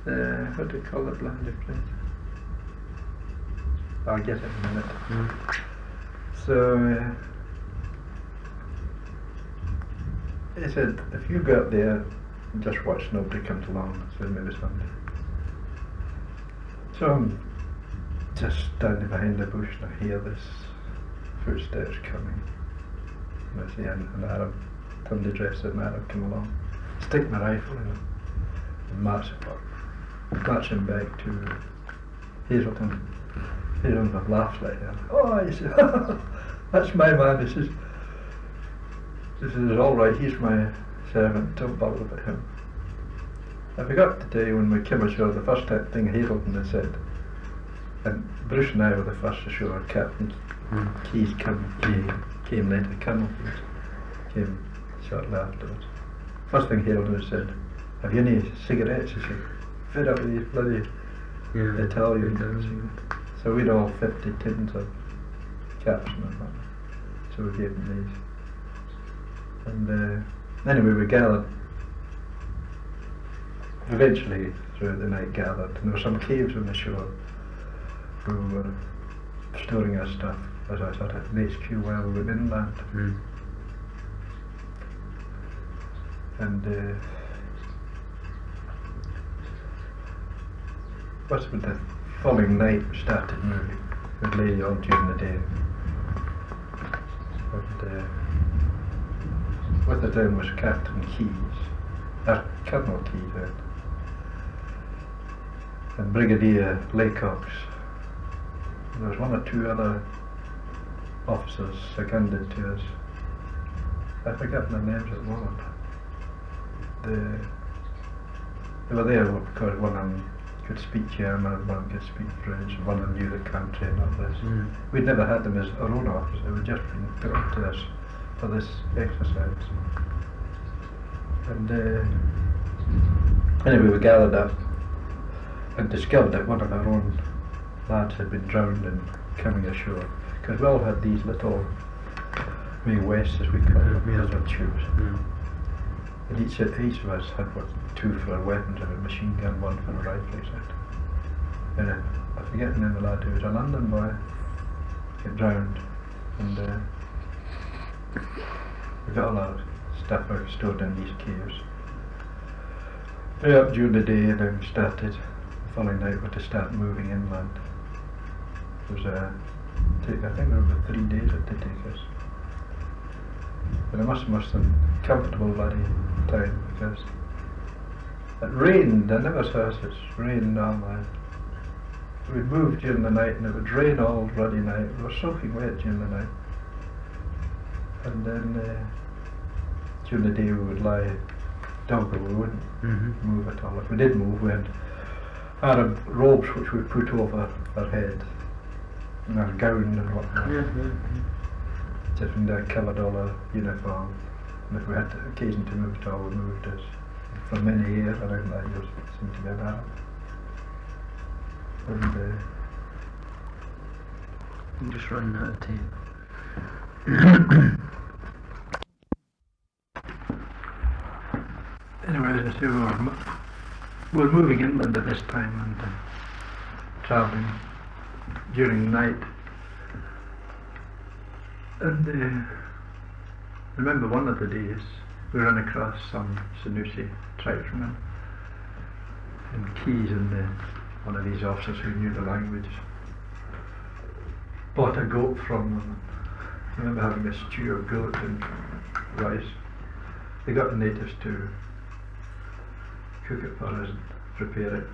What do you call it, bloody place? I'll get it in a minute. So he said, "If you go up there, just watch nobody comes along." I said, "Maybe someday." So I'm just standing behind the bush and I hear this footsteps coming. And I see an Arab, somebody dressed as an Arab come along. Stick my rifle in him and march him back to Hazelton. Hazelton laughs like that. "Oh," he says, "that's my man." He says, "All right, he's my servant, don't bother about him." I forgot today when we came ashore, the first thing Hazelton had said, and Bruce and I were the first ashore. Captain Keyes came later, Colonel Keyes came shortly afterwards. First thing Hazelton had said, "Have you any cigarettes?" He said, "Fed up with these bloody Italians." So we'd all 50 tins of caps and that. So we gave them these. And anyway, we gathered. Eventually, throughout the night, gathered. And there were some caves on the shore where we were storing our stuff as I sort of an HQ while we were inland. And what's with the following night we started moving. We lay all during the day. And with us then was Captain Keyes, Colonel Keyes then, and Brigadier Laycox. There was one or two other officers seconded to us. I've forgotten their names at the moment. They were there because one of them could speak German, one could speak French, and one of them knew the country and all this. We'd never had them as our own officers, they had just been put up to us for this exercise. And anyway, we gathered up and discovered that one of our own lads had been drowned in coming ashore, because we all had these little wests, as we call them, little tubes. And each of us had two for our weapons, a machine gun, one for a rifle, etc. And I forget the name of the lad, who was a London boy, got drowned, and we got all our stuff stored in these caves. Way up during the day, and then we started the following night. We had to start moving inland. It was I think there were about 3 days it did take us. But it must have been comfortable bloody time, because it rained. I never saw such rain normally. We'd move during the night and it would rain all bloody night. We were soaking wet during the night. And then during the day we would lie down, but we wouldn't move at all. If we did move, we had Arab robes which we put over our head, and our gown and whatnot. Just from there covered all our uniform. And if we had occasion to move at all, we moved us. For many years, around that years, seemed to be an Arab. And I'm just running out of tape. anyway, as I say, we were moving inland at this time and travelling during the night. And remember one of the days we ran across some Sanusi tribesmen in Keys, and one of these officers who knew the language bought a goat from them. I remember having a stew of goat and rice. They got the natives to cook it for us and prepare it,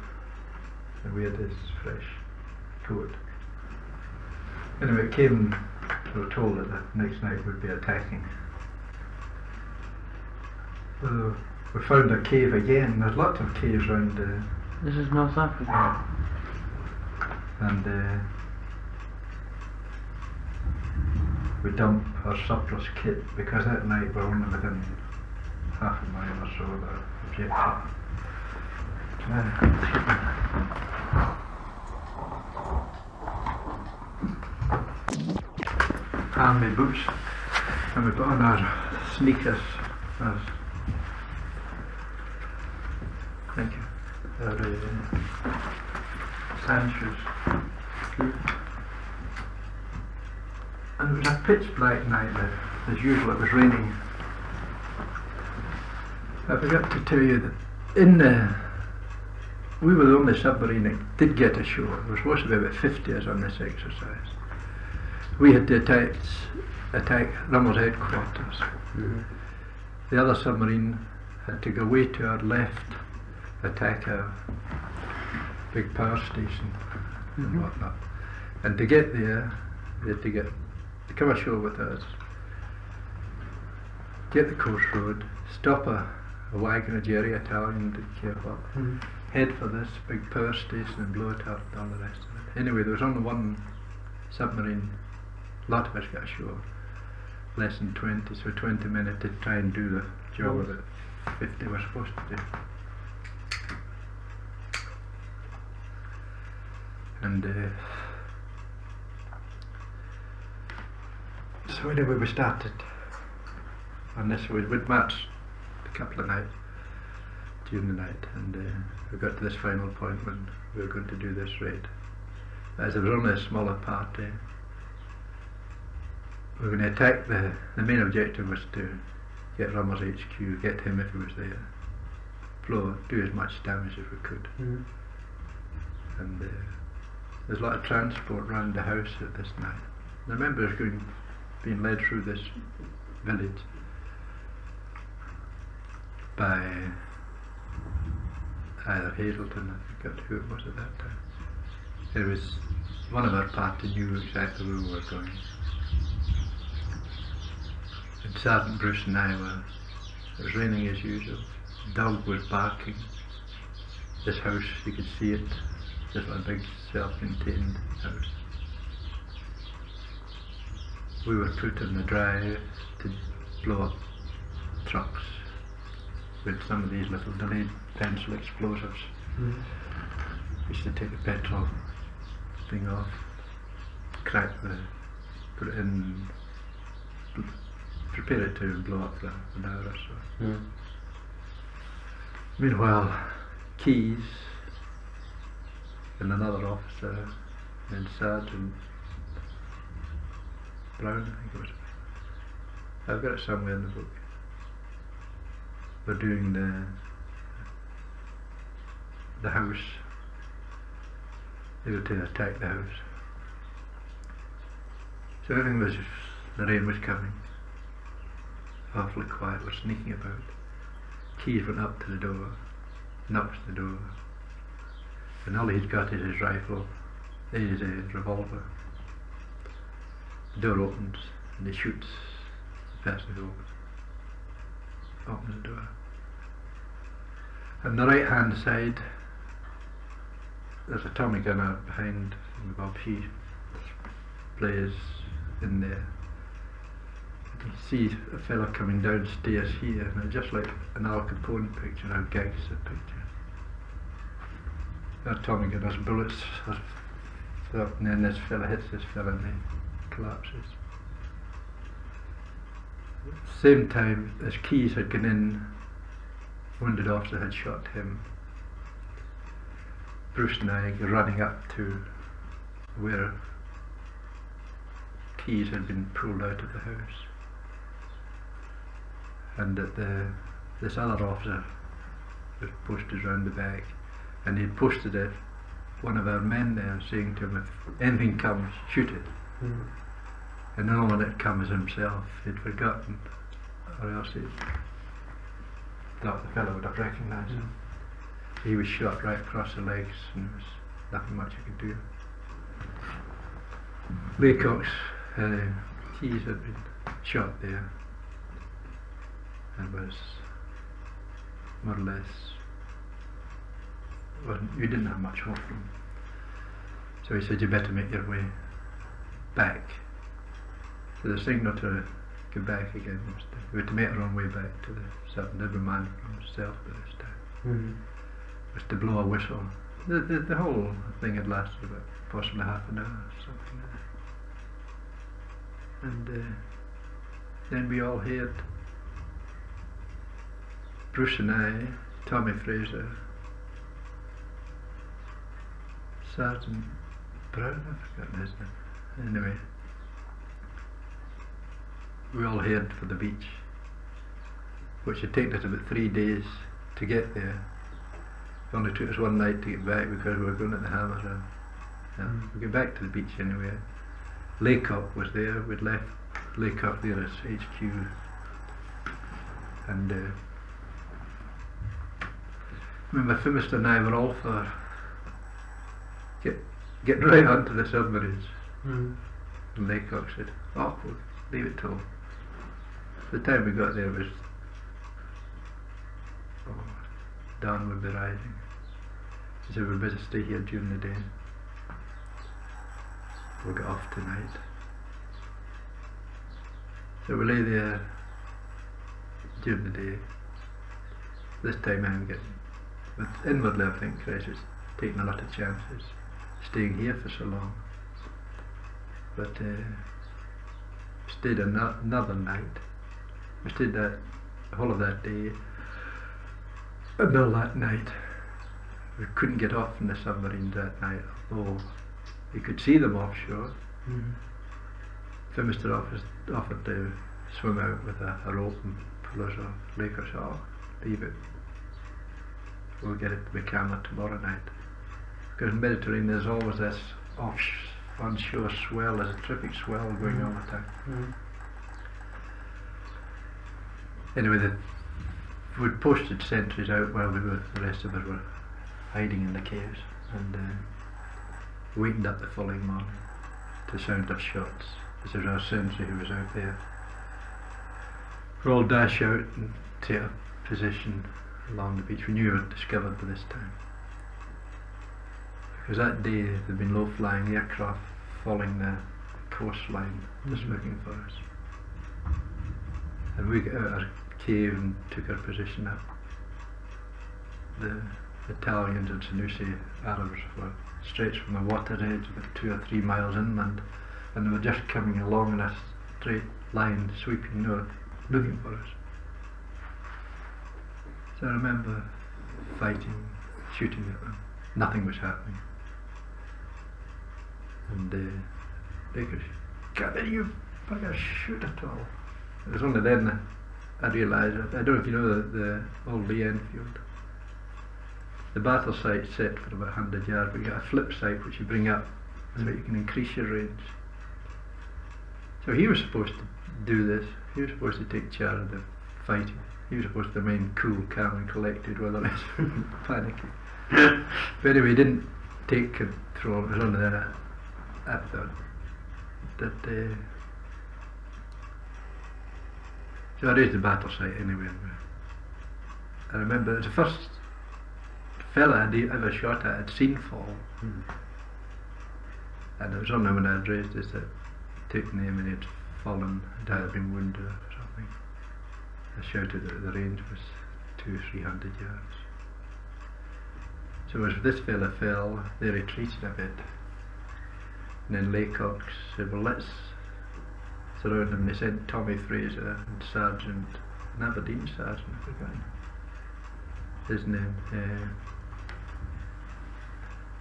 and we had this fresh goat. Anyway, it came, we were told that the next night we'd be attacking. We found a cave again. There's lots of caves around This is North Africa. and we dump our surplus kit, because that night we're only within half a mile or so of the objective. Army boots, and we put on our sneakers, our, thank you, our sand shoes. And it was a pitch black night, as usual. It was raining. I forgot to tell you that we were the only submarine that did get ashore. There was supposed to be about 50 of us on this exercise. We had to attack Rummel's headquarters. Mm-hmm. The other submarine had to go way to our left, attack a big power station and whatnot. And to get there, they had to come ashore with us, get the coast road, stop a wagon, a Jerry Italian, didn't care what, head for this big power station and blow it up and all the rest of it. Anyway, there was only one submarine. A lot of us got ashore, less than 20, so 20 minutes to try and do the job that 50 were supposed to do. And so anyway, we started on this. We'd marched a couple of nights during the night, and we got to this final point when we were going to do this raid. As there was only a smaller party, we were going to attack the main objective was to get Rummel's HQ, get him if he was there, do as much damage as we could. And there's a lot of transport around the house at this night. I remember us being led through this village by either Hazelton, I forgot who it was at that time. It was one of our party knew exactly where we were going. And Sergeant Bruce and I it was raining as usual. The dog was barking. This house, you could see it, just a big self-contained house. We were put in the drive to blow up trucks with some of these little delayed pencil explosives. We used to take the petrol thing off, put it in, prepare it to blow up for an hour or so. Meanwhile, Keys and another officer and Sergeant Brown, I think it was. I've got it somewhere in the book. We're doing the house. They were to attack the house. So everything was, the rain was coming. Awfully quiet, we're sneaking about. Keys went up to the door, knocks the door, and all he's got is his rifle, his revolver. The door opens and he shoots the person who opens the door. On the right hand side there's a Tommy gunner behind Bob. She plays in there. You can see a fella coming downstairs here, and it's just like an Al Capone picture, a gangster picture. That Tommy gunner's bullets are up, and then this fella hits this fella and he collapses. At the same time as Keys had gone in, wounded officer had shot him. Bruce and I were running up to where Keys had been pulled out of the house. and that this other officer was posted round the back, and he'd posted it, one of our men there, saying to him, if anything comes, shoot it. And the only one that comes himself, he'd forgotten, or else he thought the fellow would have recognised him. He was shot right across the legs, and there was nothing much he could do. Laycock's keys had been shot there, and was more or less, you didn't have much hope from him. So he said, you better make your way back. So the signal to go back again was to make our own way back to the certain, every man from himself by this time. Was to blow a whistle. The whole thing had lasted about possibly half an hour or something like that. And then we all heard, Bruce and I, Tommy Fraser, Sergeant Brown, I've forgotten his name. Anyway, we all headed for the beach, which had taken us about 3 days to get there. It only took us one night to get back because we were going at the hammer. We got back to the beach anyway. Laycock was there. We'd left Laycock there as HQ, and remember Phimister and I were all for getting right onto the submarines. And Laycock said, "Oh, we'll leave it till." The time we got there was dawn would be rising. He said, "We'd better stay here during the day. We'll get off tonight." So we lay there during the day. This time I'm getting, but inwardly I think Christ was taking a lot of chances, staying here for so long. But stayed another night. We stayed the whole of that day and all that night. We couldn't get off in the submarines that night, although you could see them offshore. Phimister offered to swim out with a rope and pull us off. Laycock said, "Oh, leave it. We'll get it to the camera tomorrow night." Because in the Mediterranean there's always this onshore swell, there's a terrific swell going on all the time. Anyway, we'd posted sentries out while the rest of us were hiding in the caves, and wakened up the following morning to sound of shots. This was our sentry who was out there. We all dash out and take a position along the beach. We knew we were discovered by this time, because that day there'd been low-flying aircraft following the coastline, just looking for us. And we got out of our cave and took our position up. The Italians and Senussi Arabs were stretched from the water edge about 2 or 3 miles inland, and they were just coming along in a straight line, sweeping north, looking for us. So I remember fighting, shooting at them. Nothing was happening. And they could, "Can't you fucking shoot at all?" It was only then I realised, I don't know if you know the old Lee Enfield. The battle site's set for about 100 yards, but you got a flip sight which you bring up so you can increase your range. So he was supposed to do this. He was supposed to take charge of the fighting. He was supposed to remain cool, calm and collected while the rest were panicking. But anyway, he didn't take control. It was only then I thought that so I raised the battle site anyway. I remember it was the first fella I'd ever shot at I'd seen fall. And it was only when I'd raised this that took name and he'd fallen, he'd either been wounded or something. I shouted that the range was 200-300 yards. So as this fella fell, they retreated a bit. And then Laycock said, "Well, let's surround them." They sent Tommy Fraser and an Aberdeen sergeant, I forgot his name,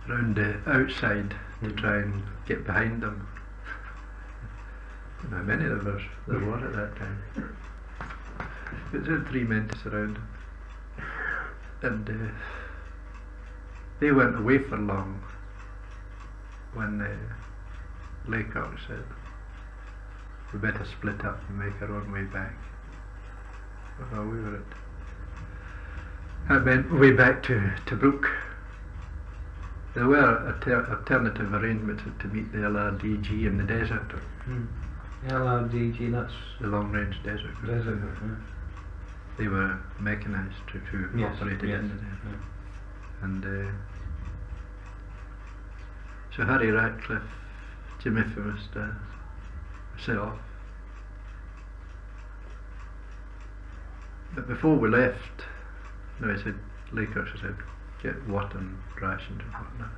round the outside to try and get behind them. I don't know how many of us there were at that time. It had 3 men to surround him. And they weren't away for long when Laycock said, we better split up and make our own way back. Well, we were way back to Brook. There were alternative arrangements to meet the LRDG in the desert. LRDG, that's the long range desert. desert. Yeah. They were mechanized to Yes, operate yes, in the desert. yeah. And so Harry Ratcliffe, Jimmy Forrester, myself. But before we left, no, he said, Laycock said, get water and rations and whatnot.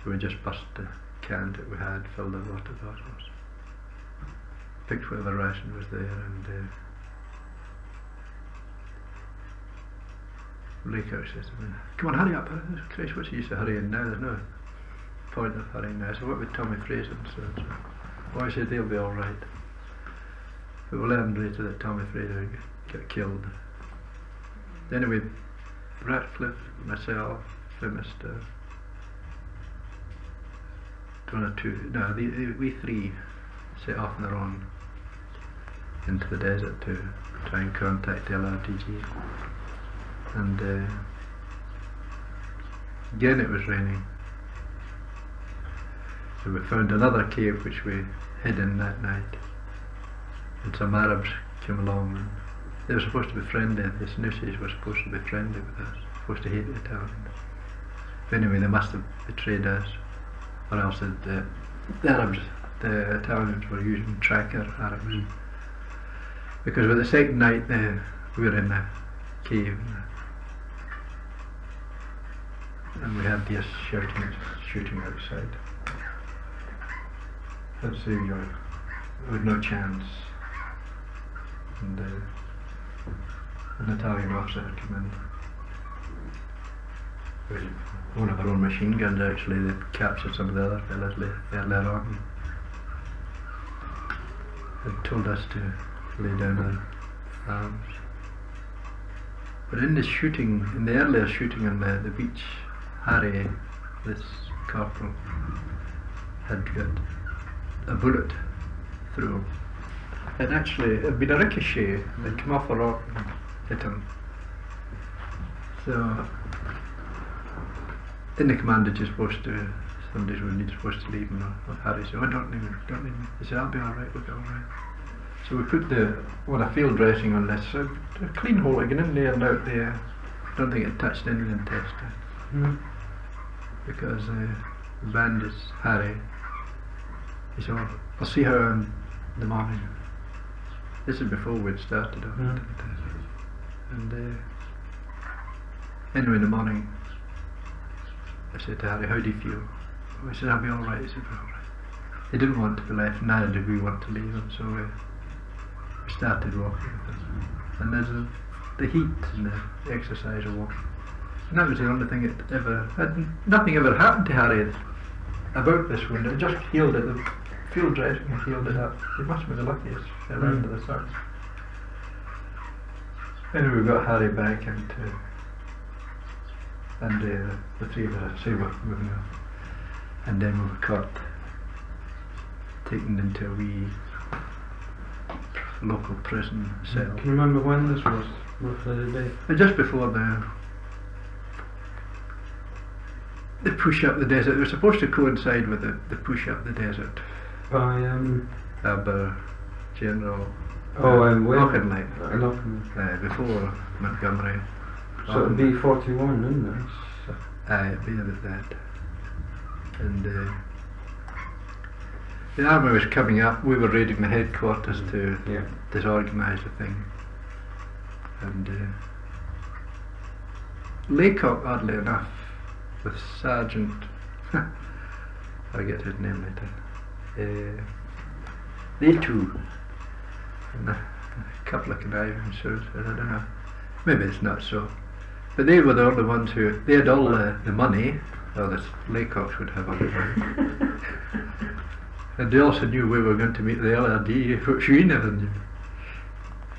So we just burst the can that we had, filled the water bottles, picked whatever ration was there, and Laycock says to me, come on, hurry up, Christ, what's the use of hurrying now? There's no point of hurrying now. So what would Tommy Fraser and so? Well, I said they'll be alright. But we learned later that Tommy Fraser got killed. Anyway, Ratcliffe, myself, Mr. one or two, no, we 3 set off on their own into the desert to try and contact LRDG. And again it was raining. So we found another cave which we hid in that night. And some Arabs came along, and they were supposed to be friendly. The Senussis were supposed to be friendly with us, supposed to hate the Italians. But anyway, they must have betrayed us, or else the Arabs, the Italians were using tracker Arabs. Because with the second night we were in a cave, and we had this shooting outside. Let's see, we had no chance. And an Italian officer had come in with one of our own machine guns. Actually, they captured some of the other fellas later on, and told us to lay down our arms. But in the shooting, in the earlier shooting on the beach, Harry, this corporal, had got a bullet through. And actually, it had been a ricochet, it had come off a rock and hit him. So, then the commander just supposed to, somebody's wounded, supposed to leave him, or Harry said, oh, don't leave me. He said, I'll be alright, we'll be alright. So we put a field dressing on this, a clean hole again in there and out there. I don't think it touched any of the intestine. Because the bandage, Harry, he said, oh, I'll see her in the morning. This is before we'd started off into the desert. And anyway, in the morning, I said to Harry, how do you feel? I said, I'll be alright. He said, we're alright. He didn't want to be left, neither did we want to leave him, so we started walking with him. And there's the heat and the exercise of walking. And that was the only thing that nothing ever happened to Harry about this wound. It just healed it. The field dressing had healed it up. He must have been the luckiest fellow under the sun. Anyway, we got Harry back and the 3 of us say we're moving on. And then we were caught, taken into a wee local prison cell. Can you remember when this was, roughly the day? Just before the push up the desert. It was supposed to coincide with the push up the desert By General Auchinleck. Before Montgomery. So it'd be 41, wouldn't it? It'd be about that. And the army was coming up. We were raiding the headquarters to disorganise the thing. And Laycock, oddly enough, with Sergeant, I'll get his name later, they two, and a couple of conniving suits, I don't know, maybe it's not so, but they were the only ones who, they had all the money, or the Laycocks would have all the money, and they also knew we were going to meet the LRD, which we never knew,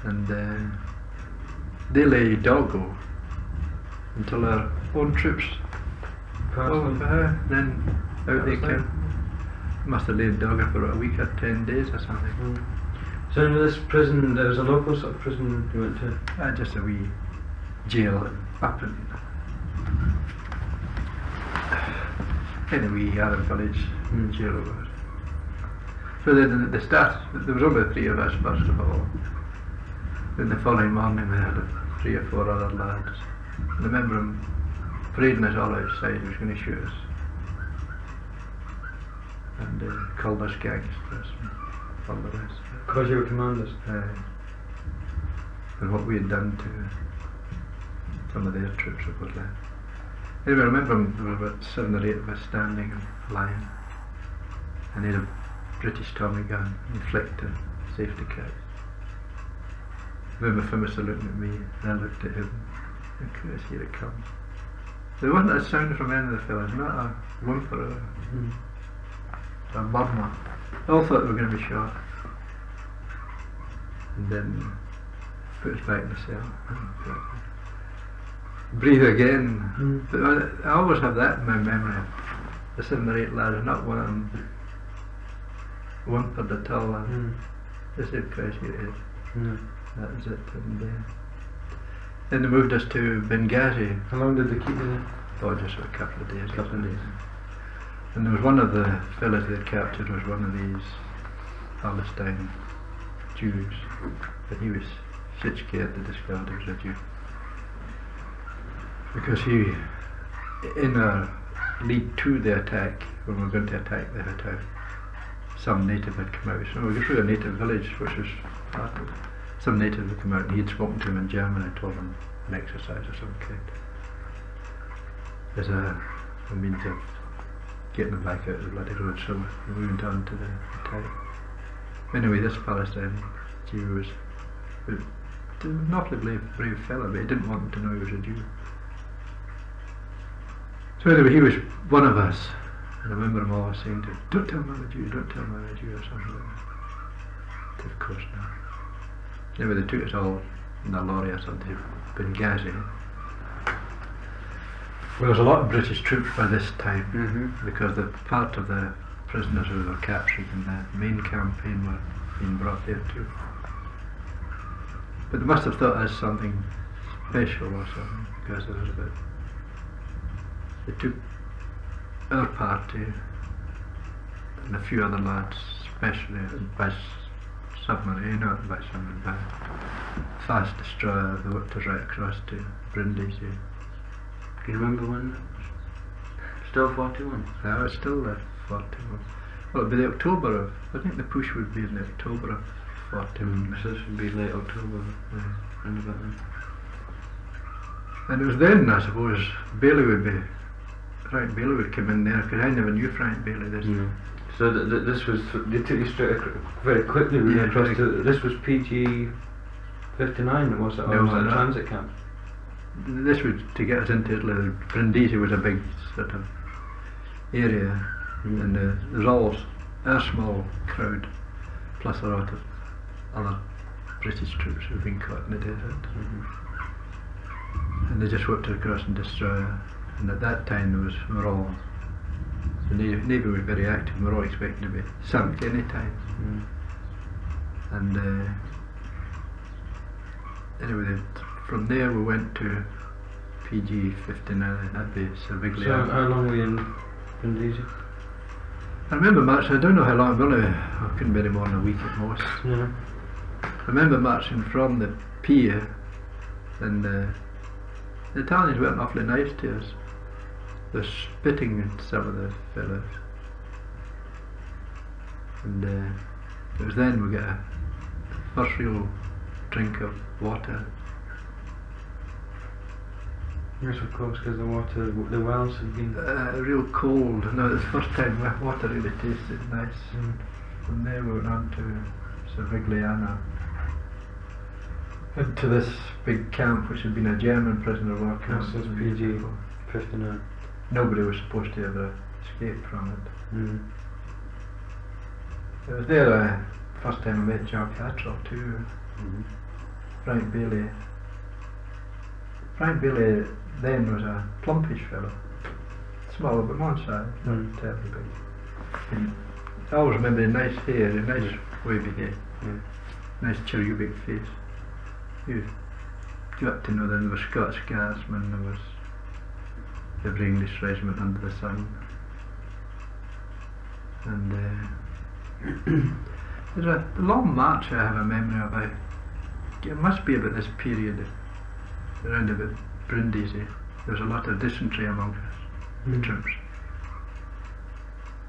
and they lay doggo until our own troops then out they came. Must have laid doggo for about a week or 10 days or something. So in this prison, there was a local sort of prison you went to? Just a wee jail up in a wee Arab village jail over. So then at the start, there was only 3 of us first of all. Then the following morning we had 3 or 4 other lads. And I remember him parading us all outside, he was going to shoot us. And called us gangsters and all the rest. Because you were commanders? And what we had done to some of their troops that were left. Anyway, I remember there were about 7 or 8 of us standing in line. And he had a British Tommy gun, and he flicked a safety catch. I remember Phimmerson looking at me, and I looked at him, and of course here it comes. There wasn't a sound from any of the fellas, not a whimper or a murmur. They all thought they were going to be shot. And then put us back in the cell. Breathe again. But I always have that in my memory. The 7 or 8 lads, not one of them whimpered at all. They said, Christ, here it is. That was it. And then they moved us to Benghazi. How long did they keep you there? Oh, just a couple of days. And there was one of the fellas they had captured was one of these Palestine Jews. But he was shit scared to discover he was a Jew. Because he, in our lead to the attack, when we were going to attack the hotel, some native had come out. So we were through a native village, which was some native had come out, and he had spoken to him in German and told him an exercise of some kind as a means of getting them back out of the bloody road. So we went on to the attack. Anyway, this Palestinian Jew was an awfully brave fella, but he didn't want them to know he was a Jew. So anyway, he was one of us. And I remember him always saying to him, don't tell him I'm a Jew, don't tell him I'm a Jew, or something like that. Of course not. Anyway, they took us all in a lorry or something to Benghazi. There was a lot of British troops by this time, because the part of the prisoners who were captured in the main campaign were being brought there too. But they must have thought us something special or something, because there was about... They took our party and a few other lads, especially by submarine, not by submarine, by fast destroyer that whipped us right across to Brindisi. Do you remember when? Still 41? Yeah, it was still 41. Well, it'd be the October of, I think the push would be in the October of 41. So this would be late October, around about then. And it was then, I suppose, Frank Bailey would come in there, because I never knew Frank Bailey. So this was, they took you straight very quickly across to, this was PG 59, was it? Or was it a transit camp? This was to get us into Italy. Brindisi was a big sort of area, and there's all a small crowd, plus a lot of other British troops who've been caught in the desert. And they just whipped it across and destroyed her. And at that time the Navy was very active, and we were all expecting to be sunk any time. And anyway, from there we went to PG 59 at the Cervigliano. So how long were you in Brindisi? I remember marching, I don't know how long, really, I couldn't be any more than a week at most. I remember marching from the pier, and the Italians weren't awfully nice to us. They were spitting at some of the fellows. And it was then we got a first real drink of water. Yes, of course, because the wells had been... real cold. No, it was the first time water really tasted nice. From there we went on to Cervigliano. To this big camp which had been a German prisoner of war camp. This was PG 59. Nobody was supposed to ever escape from it. It was there first time I met Jock too. Frank Bailey Frank Bailey then was a plumpish fellow, smaller but not size, not terribly big. And I always remember a nice hair, a nice wavy hair, nice cherubic face. You got to know that there was Scots Guardsmen, there was every English regiment under the sun. And there's a long march I have a memory of. It must be about this period, around about Brindisi. There was a lot of dysentery among us, the troops.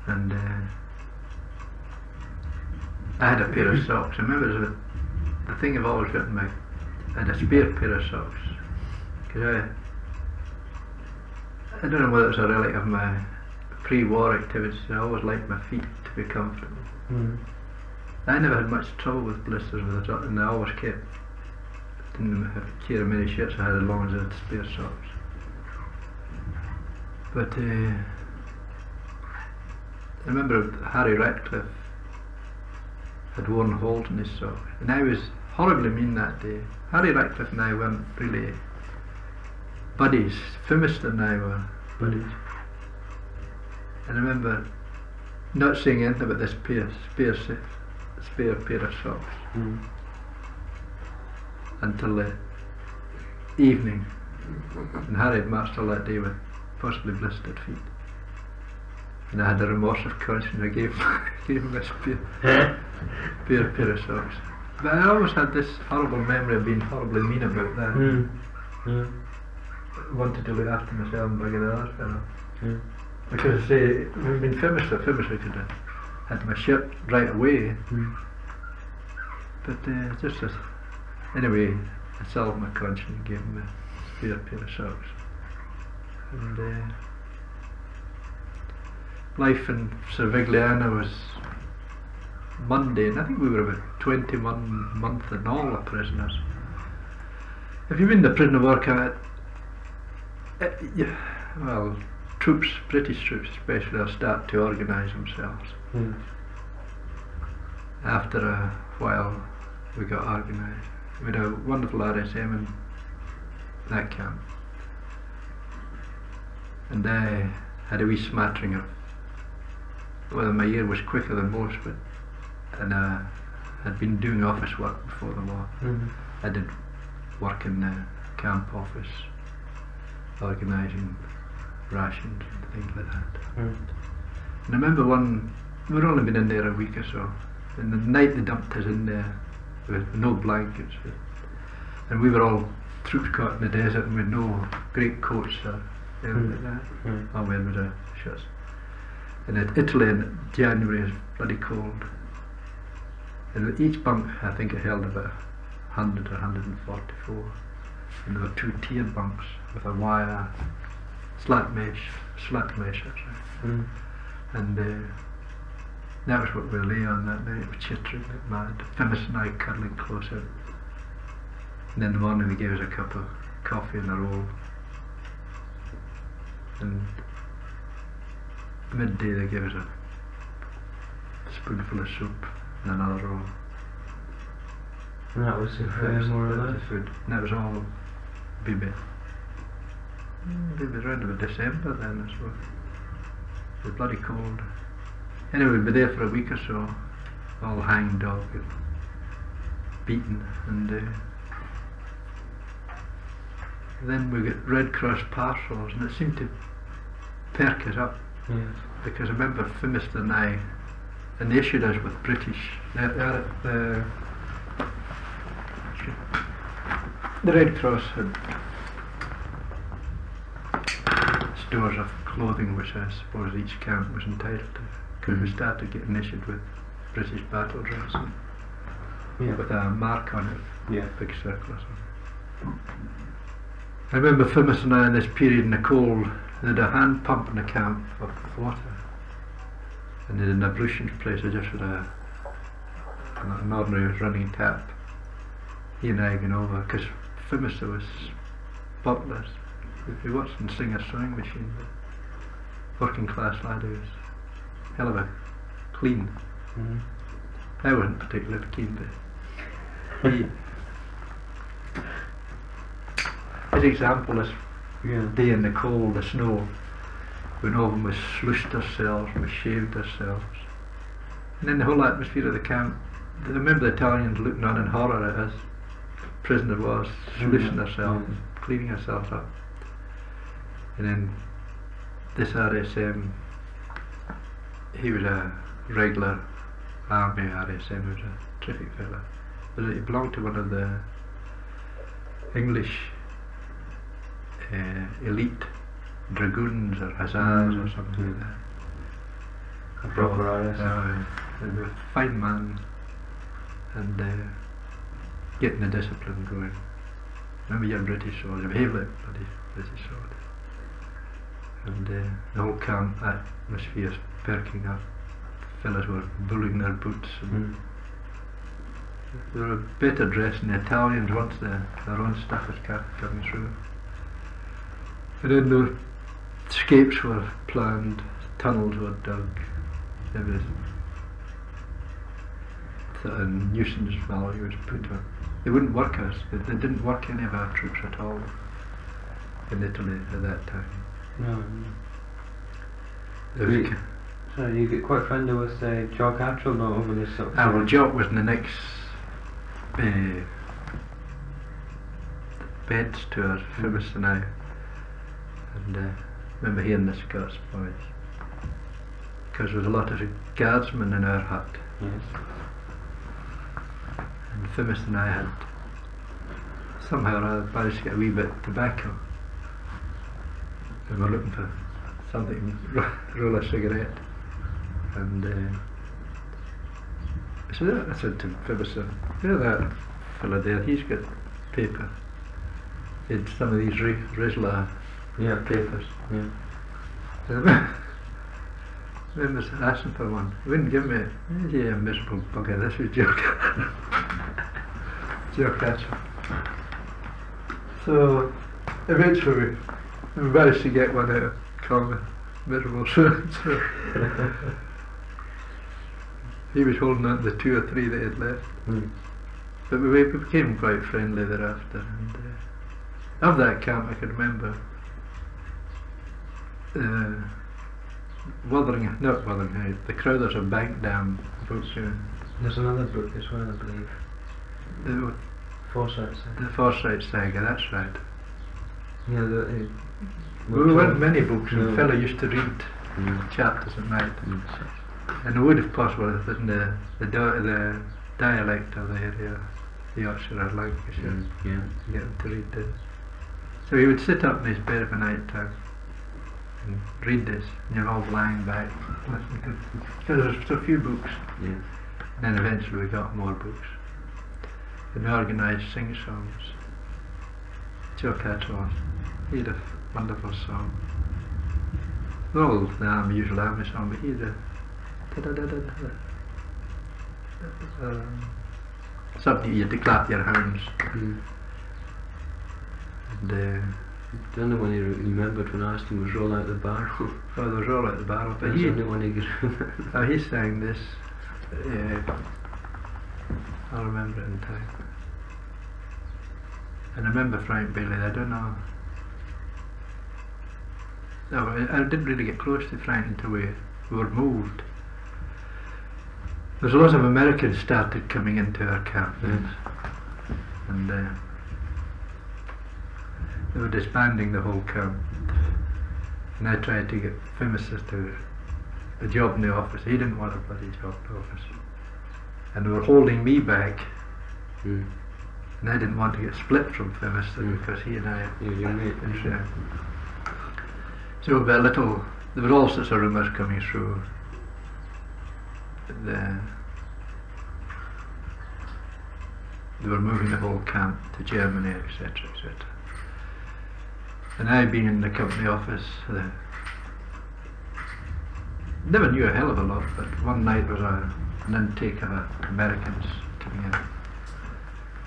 And I had a pair of socks. I remember it was the thing I've always got in my. I had a spare pair of socks. Because I don't know whether it's a relic of my pre-war activities. I always liked my feet to be comfortable. I never had much trouble with blisters with it, and I always kept. Didn't have care of many shirts I had as long as I had spare socks. But I remember Harry Ratcliffe had worn holes in his socks, and I was horribly mean that day. Harry Ratcliffe and I weren't really buddies. Phimister and I were buddies. And I remember not saying anything about this spare pair of socks until the evening, and Harry had marched all that day with possibly blistered feet, and I had a remorse of conscience. I gave him a spare pair of socks. But I always had this horrible memory of being horribly mean about that. I wanted to look after myself and bring the other fellow. Because I say, we've been Phimister could have had my shirt right away. But just as, anyway, I solved my conscience and gave him a spare pair of socks. And life in Servigliano was mundane. I think we were about 21 months in all the prisoners. If you've been to prison work, well, troops, British troops especially, will start to organise themselves. After a while, we got organised. We had a wonderful RSM in that camp, and I had a wee smattering of. Well, my ear was quicker than most, but and I'd been doing office work before the war. I did work in the camp office, organising rations and things like that. And I remember we'd only been in there a week or so, and the night they dumped us in there with no blankets, and we were all troops caught in the desert, and with no great coats or anything like that. All we had was a shirts. And in Italy in January is bloody cold. And each bunk, I think it held about 100 or 144. And there were 2 tiered bunks with a wire slat mesh, and that was what we lay on that night, chittering like mad. Phyllis and I cuddling close out. And in the morning they gave us a cup of coffee and a roll. And midday they gave us a spoonful of soup and another roll. And that was the food, more or less? And that was all bibi. Maybe around about December then, I suppose. It was bloody cold. Anyway, we'd be there for a week or so, all hangdog and beaten, and then we got Red Cross parcels, and it seemed to perk us up. Yes. Because I remember Phimister and I, and they issued us with British. The Red Cross had stores of clothing which I suppose each camp was entitled to, because we started getting issued with British battle dress with a mark on it, big circle or something. I remember Phimister and I in this period in the cold, they had a hand pump in the camp of water, and they had an ablutions place just with an ordinary running tap. He and I going over, because Phimister was spotless. He watched and sing a sewing machine, but working class lad, he was hell of a clean. I wasn't particularly keen, but he his example, this Yeah. day in the cold, the snow, when all of them was slushed ourselves, we shaved ourselves. And then the whole atmosphere of the camp, I remember the Italians looking on in horror at us, prisoner was, slushing ourselves, and cleaning ourselves up. And then this RSM, he was a regular army RSM, he was a terrific fella. But he belonged to one of the English elite dragoons or hussars or something like that. A proper RS. He was a fine man, and getting the discipline going. Remember, you're a British soldier, behave like a bloody British soldier. And the whole camp atmosphere is perking up. Fellas were bullying their boots. And they were better dressed than the Italians once their own stuff was coming through. And then the escapes were planned, tunnels were dug, there was a nuisance value was put on. They wouldn't work us, they didn't work any of our troops at all in Italy at that time. No. There was So you get quite friendly with Jock not over this sort of well, Jock was in the next beds to us, Phyllis and I. And remember hearing the Scots boys, because there was a lot of guardsmen in our hut. Yes. And Phyllis and I had somehow managed to get a wee bit of tobacco. And we were looking for something, roll a cigarette. And I said to Phyllis, you know that fella there, he's got paper. He had some of these Rizla papers. Yeah. I remember asking for one. He wouldn't give me it. Yeah, miserable bugger, this was Jock. Jock Hatchell. So eventually we managed to get one out of common miserable so he was holding on to the 2 or 3 that he had left. But we became quite friendly thereafter. And of that camp I can remember not Wuthering Heights, the Crowthers of Bank Dam book. There's another book as well, I believe. The Forsyth Saga. The Forsyth Saga, that's right. Yeah, We weren't many books, and No. the fellow used to read chapters at night. And it would, if possible, in the dialect of the area, the Yorkshire or Lancashire, Yeah. get him to read this. So he would sit up in his bed of a night time and read this, and you're all lying back listening to it. Because there's so few books. Yeah. And then eventually we got more books. And we organised sing-songs. Jock Hatchell, he had a wonderful song. They're all the usual army song, but he had a something you had to clap your hands. And The only one he remembered when I asked him was Roll Out the Barrel. oh, there was all at the barrel. But That's he, the only one he could remember. he sang this. I'll remember it in time. And I remember Frank Bailey. I don't know. No, I didn't really get close to Frank until we were moved. There's a lot of Americans started coming into our camp, and they were disbanding the whole camp. And I tried to get Phyllis to a job in the office. He didn't want a bloody job in the office. And they were holding me back. And I didn't want to get split from Phyllis because he and I Your mate. So there were all sorts of rumours coming through. They were moving the whole camp to Germany, etc., etc. And I, being in the company office, never knew a hell of a lot, but one night was an intake of Americans coming in.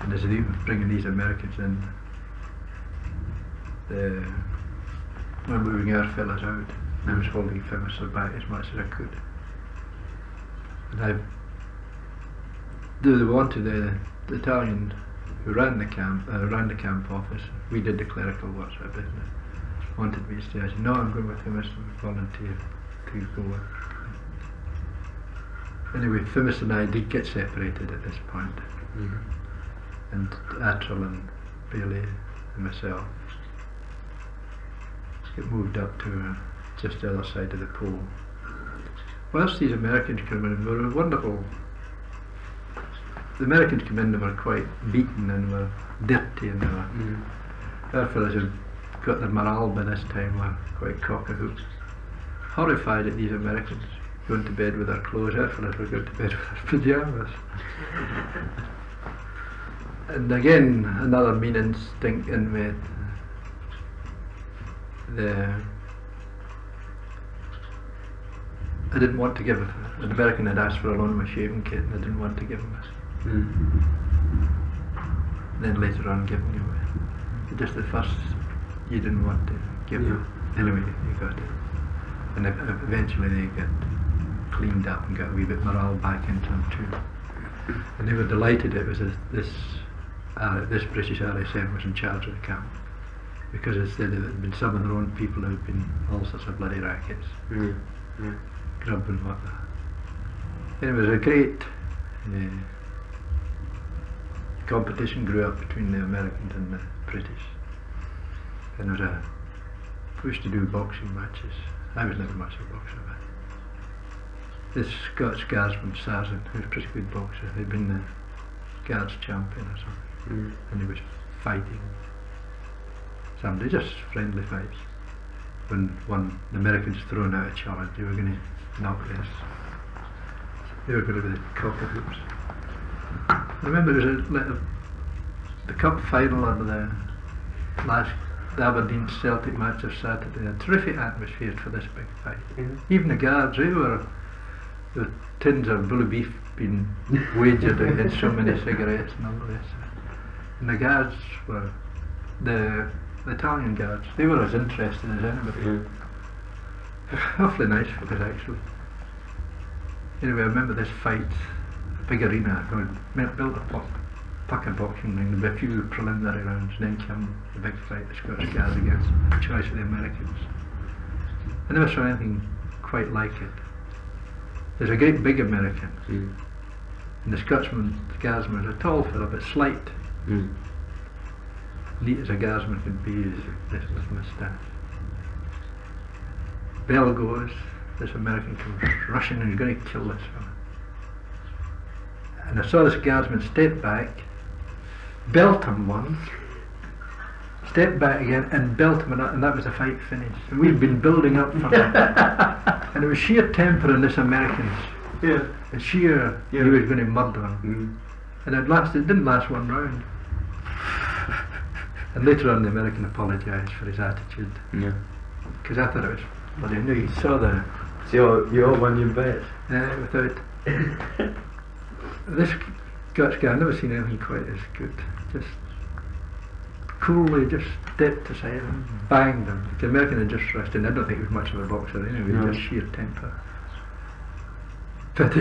And as they were bringing these Americans in, they were moving our fellas out. And I was holding Phyllis back as much as I could. And they wanted the Italian who ran the camp office. We did the clerical work sort of business. Wanted me to stay. I said, no, I'm going with him as a volunteer to go with. Anyway, Fimis and I did get separated at this point. And Attrill and Bailey and myself get moved up to just the other side of the pole. Whilst these Americans came in, were wonderful. The Americans came in, they were quite beaten and were dirty, and they were our fellows who got their morale by this time were quite cock-a-hoop. Horrified at these Americans going to bed with their clothes. Our fellows were going to bed with their pyjamas. And again, another mean instinct in me. I didn't want to give an American had asked for a loan of my shaving kit, and I didn't want to give him it. Then later on, giving him it. Just at first, you didn't want to give him. Anyway, you got it. And eventually they got cleaned up and got a wee bit morale back into them too. And they were delighted it was this British RSM was in charge of the camp, because it said it had been some of their own people who had been all sorts of bloody rackets, grub and whatnot. And it was a great competition grew up between the Americans and the British. And there was we used to do boxing matches. I was never much of a boxer, but this Scotch guardsman, Sargent, who was a pretty good boxer, he'd been the guards champion or something, and he was fighting somebody, just friendly fights. When the Americans thrown out a challenge, they were going to knock this. They were going to be the cock-a-hoops. I remember there was the cup final of the Aberdeen Celtic match of Saturday. A terrific atmosphere for this big fight. Even the guards, they were the tins of bully beef being wagered against so many cigarettes and all this. And the guards were the Italian guards. They were as interested as anybody. Awfully nice for us actually. Anyway, I remember this fight, a big arena, built a pucker boxing ring, there were a few preliminary rounds, and then came the big fight, the Scottish guards against the choice of the Americans. I never saw anything quite like it. There's a great big American, and the Scotsman, the guardsman, was a tall fellow but slight. Neat as a guardsman could be, this with moustache. Bell goes, this American comes rushing and he's going to kill this fellow. And I saw this guardsman step back, belt him once, step back again and belt him, and that was the fight finished. And we'd been building up for that. And it was sheer temper in this American's. And sheer, he was going to murder him. And it didn't last one round. And later on the American apologised for his attitude. Because I thought it was bloody new. He saw the... So you all won your bet? Without... This Scotch guy, I've never seen anything quite as good. Just coolly just stepped aside and banged him. The American had just rushed in. I don't think he was much of a boxer anyway, just sheer temper. But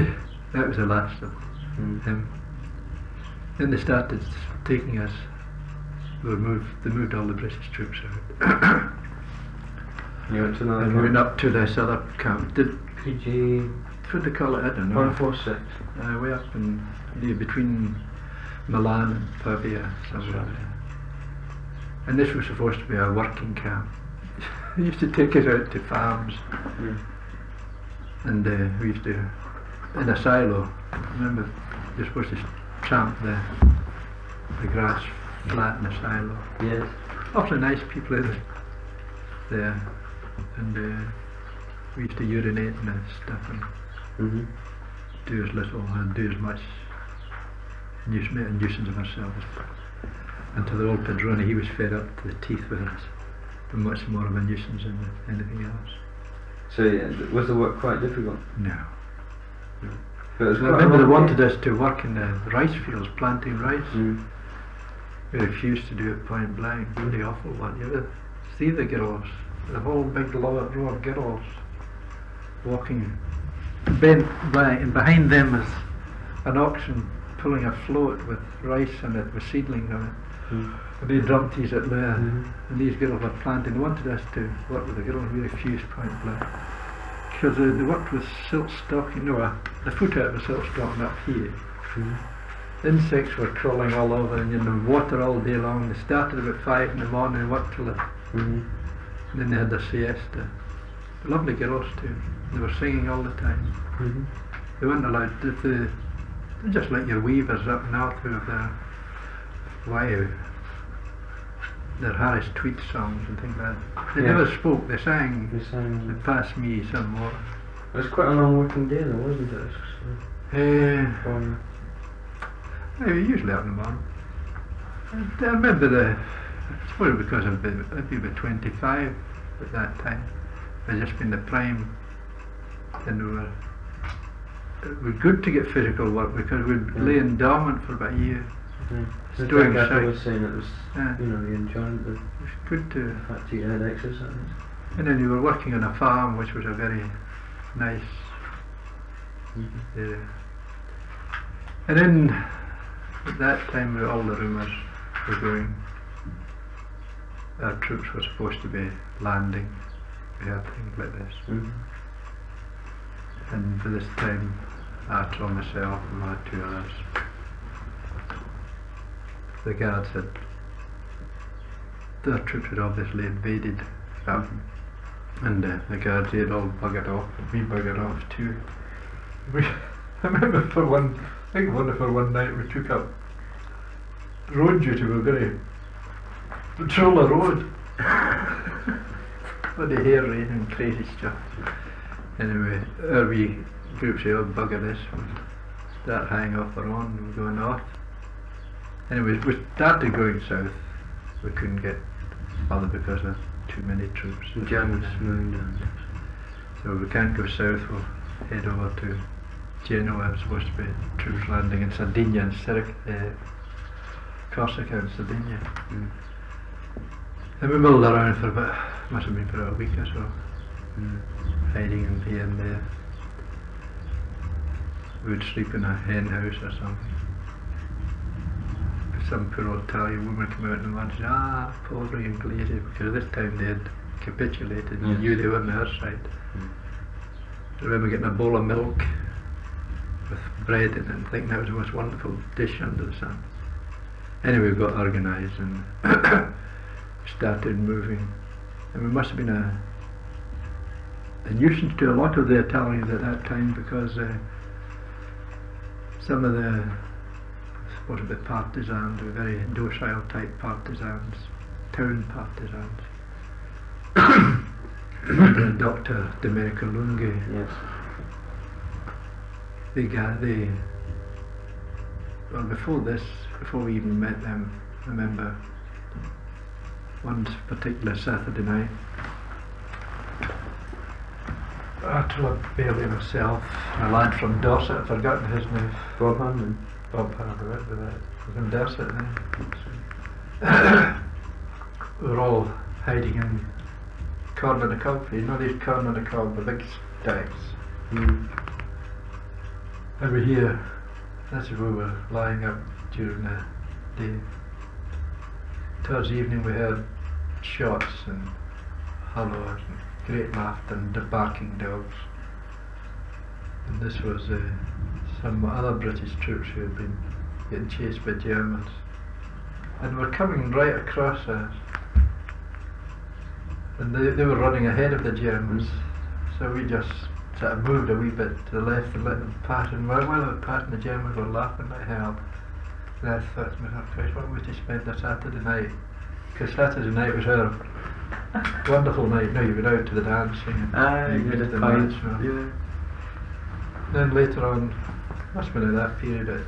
that was the last of him. Then they started taking us. They moved all the British troops out. You went to another and we went up to this other camp. PG... What do they call it? I don't know. 146. Way up in between Milan and Pavia, somewhere. And this was supposed to be a working camp. They used to take us out to farms, and we used to, in a silo. Remember, you're supposed to tramp the grass flat in a silo. Yes. Awfully nice people there, and we used to urinate and stuff. And do as little and do as much nuisance of ourselves. And to the old Padrone, he was fed up to the teeth with us, but much more of a nuisance than anything else. So was the work quite difficult? No. But it was I remember they wanted us to work in the rice fields, planting rice. We refused to do it point blank. Really awful one. You ever see the girls? The whole big row of girls walking bent back, and behind them is an oxen pulling a float with rice in it, with seedlings on it. Mm. And they dumped these at there, Mhm. and these girls were planting. They wanted us to work with the girls, we refused point blank. Because they worked with silk stocking, the foot out of a silk stocking up here. Mm. Insects were crawling all over, and in the water all day long. They started about 5 in the morning and worked till Mhm. and then they had their siesta. Lovely girls too. They were singing all the time. Mhm. They weren't allowed to, just like your weavers up north who have their Harris Tweed songs and things like that. They Yeah. never spoke, they sang, They sang. they passed me some more. It was quite a long working day though, wasn't it? From Yeah, usually out in the morning. I remember it's probably because I'd be about 25 at that time. I'd just been the prime, and it was good to get physical work because we'd lay in dormant for about a year. the Doing I sight. was saying it was, Yeah. you know, you enjoyed the It was good to, fact that you had exercise. and then you were working on a farm, which was a very nice Mhm. area. And then at that time, all the rumours were going. Our troops were supposed to be landing. We had things like this. Mhm. And for this time, Arthur, myself, and my 2 others, the guards had, the troops had obviously invaded up, and the guards had all buggered off, and we buggered off too. I remember for one night we took up road duty. We were going to patrol the road. Bloody hair rain and crazy stuff. Anyway, our wee group say, oh bugger this, we'll start hanging off our own and we're going north. Anyway, we started going south. We couldn't get further because of too many troops. The Germans moving down. So we can't go south, we'll head over to Genoa. It was supposed to be troops landing in Sardinia and Corsica and Sardinia. Mm. And we milled around for must have been for a week or so, Mm. hiding in here and there. We would sleep in a hen house or something. Some poor old Italian woman came out in the morning and said, poor Inglese, because this time they had capitulated and Yes. knew they were on our side. Mm. I remember getting a bowl of milk with bread in it and thinking that was the most wonderful dish under the sun. Anyway, we got organised and started moving, and we must have been a nuisance to a lot of the Italians at that time because some of the supposed to be partisans were very docile type partisans, town partisans. Dr. Domenico Lunghi, Yes. well, before we even met them, I remember one particular Saturday night, Attila Bailey myself, and a lad from Dorset, I've forgotten his name, Bob Hamlin. Bob Harbour, was in Dorset then. We were all hiding in corn on the cob, you know these corn on the cob, the big stacks. Mm. And we hear, that's where we were lying up during the day. Towards evening we heard shots and hollows and great laughter and the barking dogs. And this was some other British troops who had been getting chased by Germans. And were coming right across us. And they were running ahead of the Germans. So we just sort of moved a wee bit to the left and let them pass. And while they were passing, the Germans were laughing like hell. And I thought to myself, Christ, what was to spend a Saturday night? Because Saturday night was our wonderful night. Now you went out to the dancing and Aye, you you went to did the quite, match. yeah. Then later on, must have been in that period that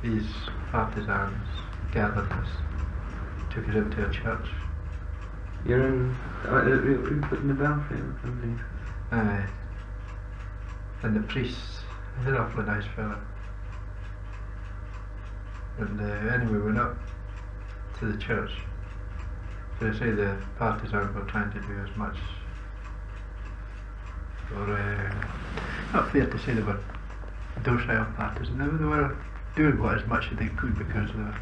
these partisans gathered us, took us into a church. You're in, we put in the belfry or something. Aye. And the priest, he's an awfully nice fella. And anyway, we went up to the church. So they say the partisans were trying to do as much, or not fair to say they were docile partisans. They were doing as much as they could because of the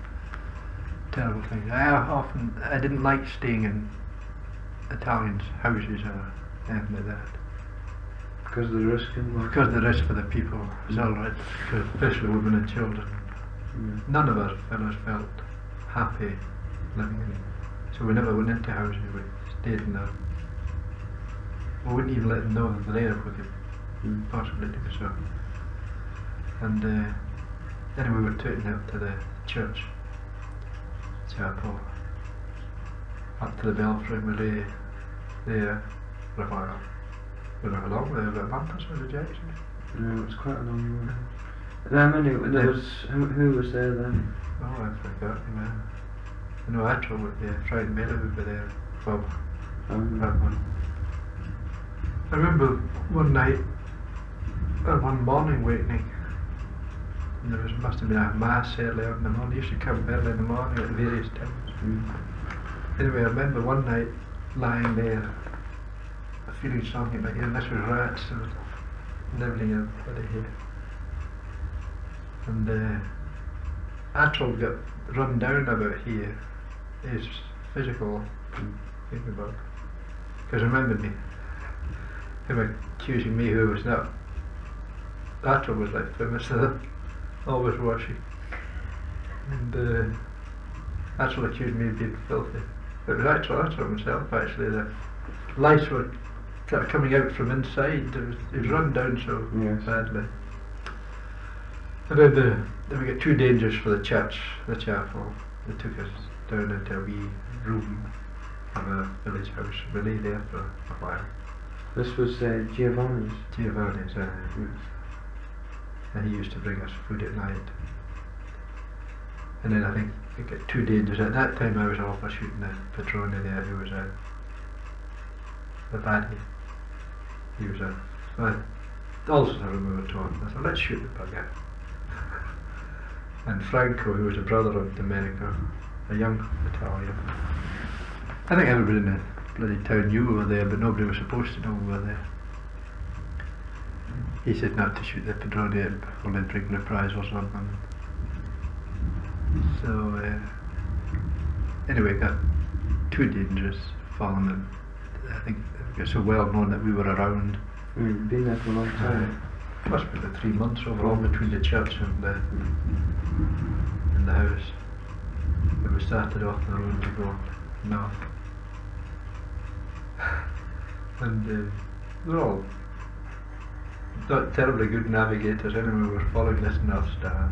terrible things. I didn't like staying in Italians' houses or anything like that. Because of the risk involved? Because of the risk for the people, especially women and children. None of us fellows felt happy living in it. So we never went into houses, we stayed in there. We wouldn't even let them know that they're there if we could possibly do so. And then we were taken out to the church, chapel, up to the belfry, and we lay there for a while. We were long, we were about a month or so to Jackson. No, it was quite a long one. Who was there then? Oh, I forgot, yeah. I know Atchell would be Friday Miller would be there, Bob. That one. I remember one night, or one morning wakening, and there must have been a mass early out in the morning. He used to come early in the morning at various times. Anyway, I remember one night lying there, feeling something like, and this was rats and everything in bloody here. And Atchell got run down about here, his physical thinking about. Because I remember him accusing me who was not. Atchell was like famous, always washing. And Atchell accused me of being filthy. It was Atchell himself actually. The lice were coming out from inside. It was run down so badly. And then we got too dangerous for the church, the chapel. They took us down into a wee room of a village house. We lay there for a while. This was Giovanni's? Giovanni's, and he used to bring us food at night. And then I think it got too dangerous. At that time I was off shooting the Patroni there, who was the baddie. He was also a remote one. I thought, let's shoot the bugger. And Franco, who was a brother of Domenico, a young Italian. I think everybody in the bloody town knew we were there, but nobody was supposed to know we were there. He said not to shoot the Padrone and only bring reprise or something. So anyway, it got too dangerous for them, and I think it was so well known that we were around. We've been there for a long time. Must have been 3 months overall between the church and the house. When we started off the road to go north. And we're all not terribly good navigators anyway. We were following this North Star.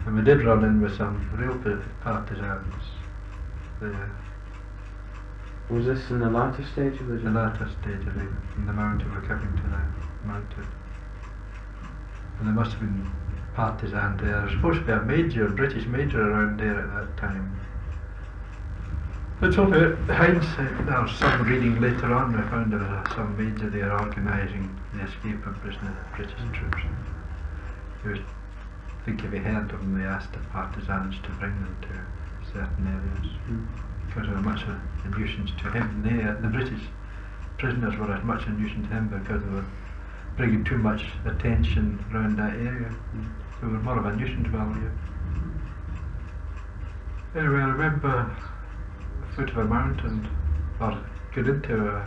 And we did run in with some real partisans there. Was this in the latter stage of the journey? The latter stage of it, in the mountain. We're coming to the mountain. And there must have been partisans there. There was supposed to be a major, British major around there at that time. But so hindsight, there was some reading later on, I found there was some major there organising the escape of British troops. He was, I think if he heard of them, they asked the partisans to bring them to certain areas. Because they were much a nuisance to him. The British prisoners were as much a nuisance to him because they were bringing too much attention around that area. So they were more of a nuisance value. Anyway, I remember the foot of a mountain, or got into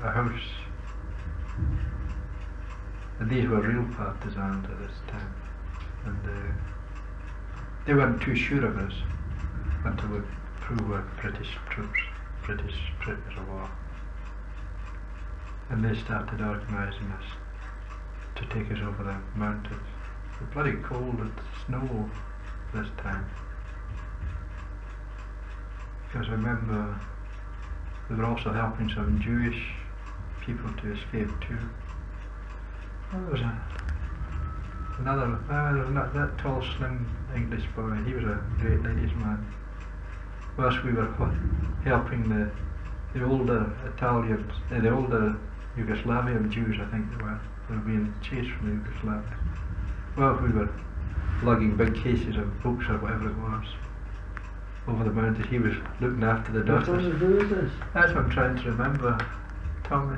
a house, and these were real partisans at this time, and they weren't too sure of us until we proved we were British troops, British prisoners of war, and they started organising us to take us over the mountains. It was bloody cold and snow this time. Because I remember they were also helping some Jewish people to escape too. There was another, that tall, slim English boy, he was a great ladies' man. Whilst we were helping the older Italians, the older Yugoslavian Jews, I think they were being chased from Yugoslavia. Well, we were lugging big cases of books or whatever it was over the mountains. He was looking after the daughters. Who is this? That's what I'm trying to remember, Tommy.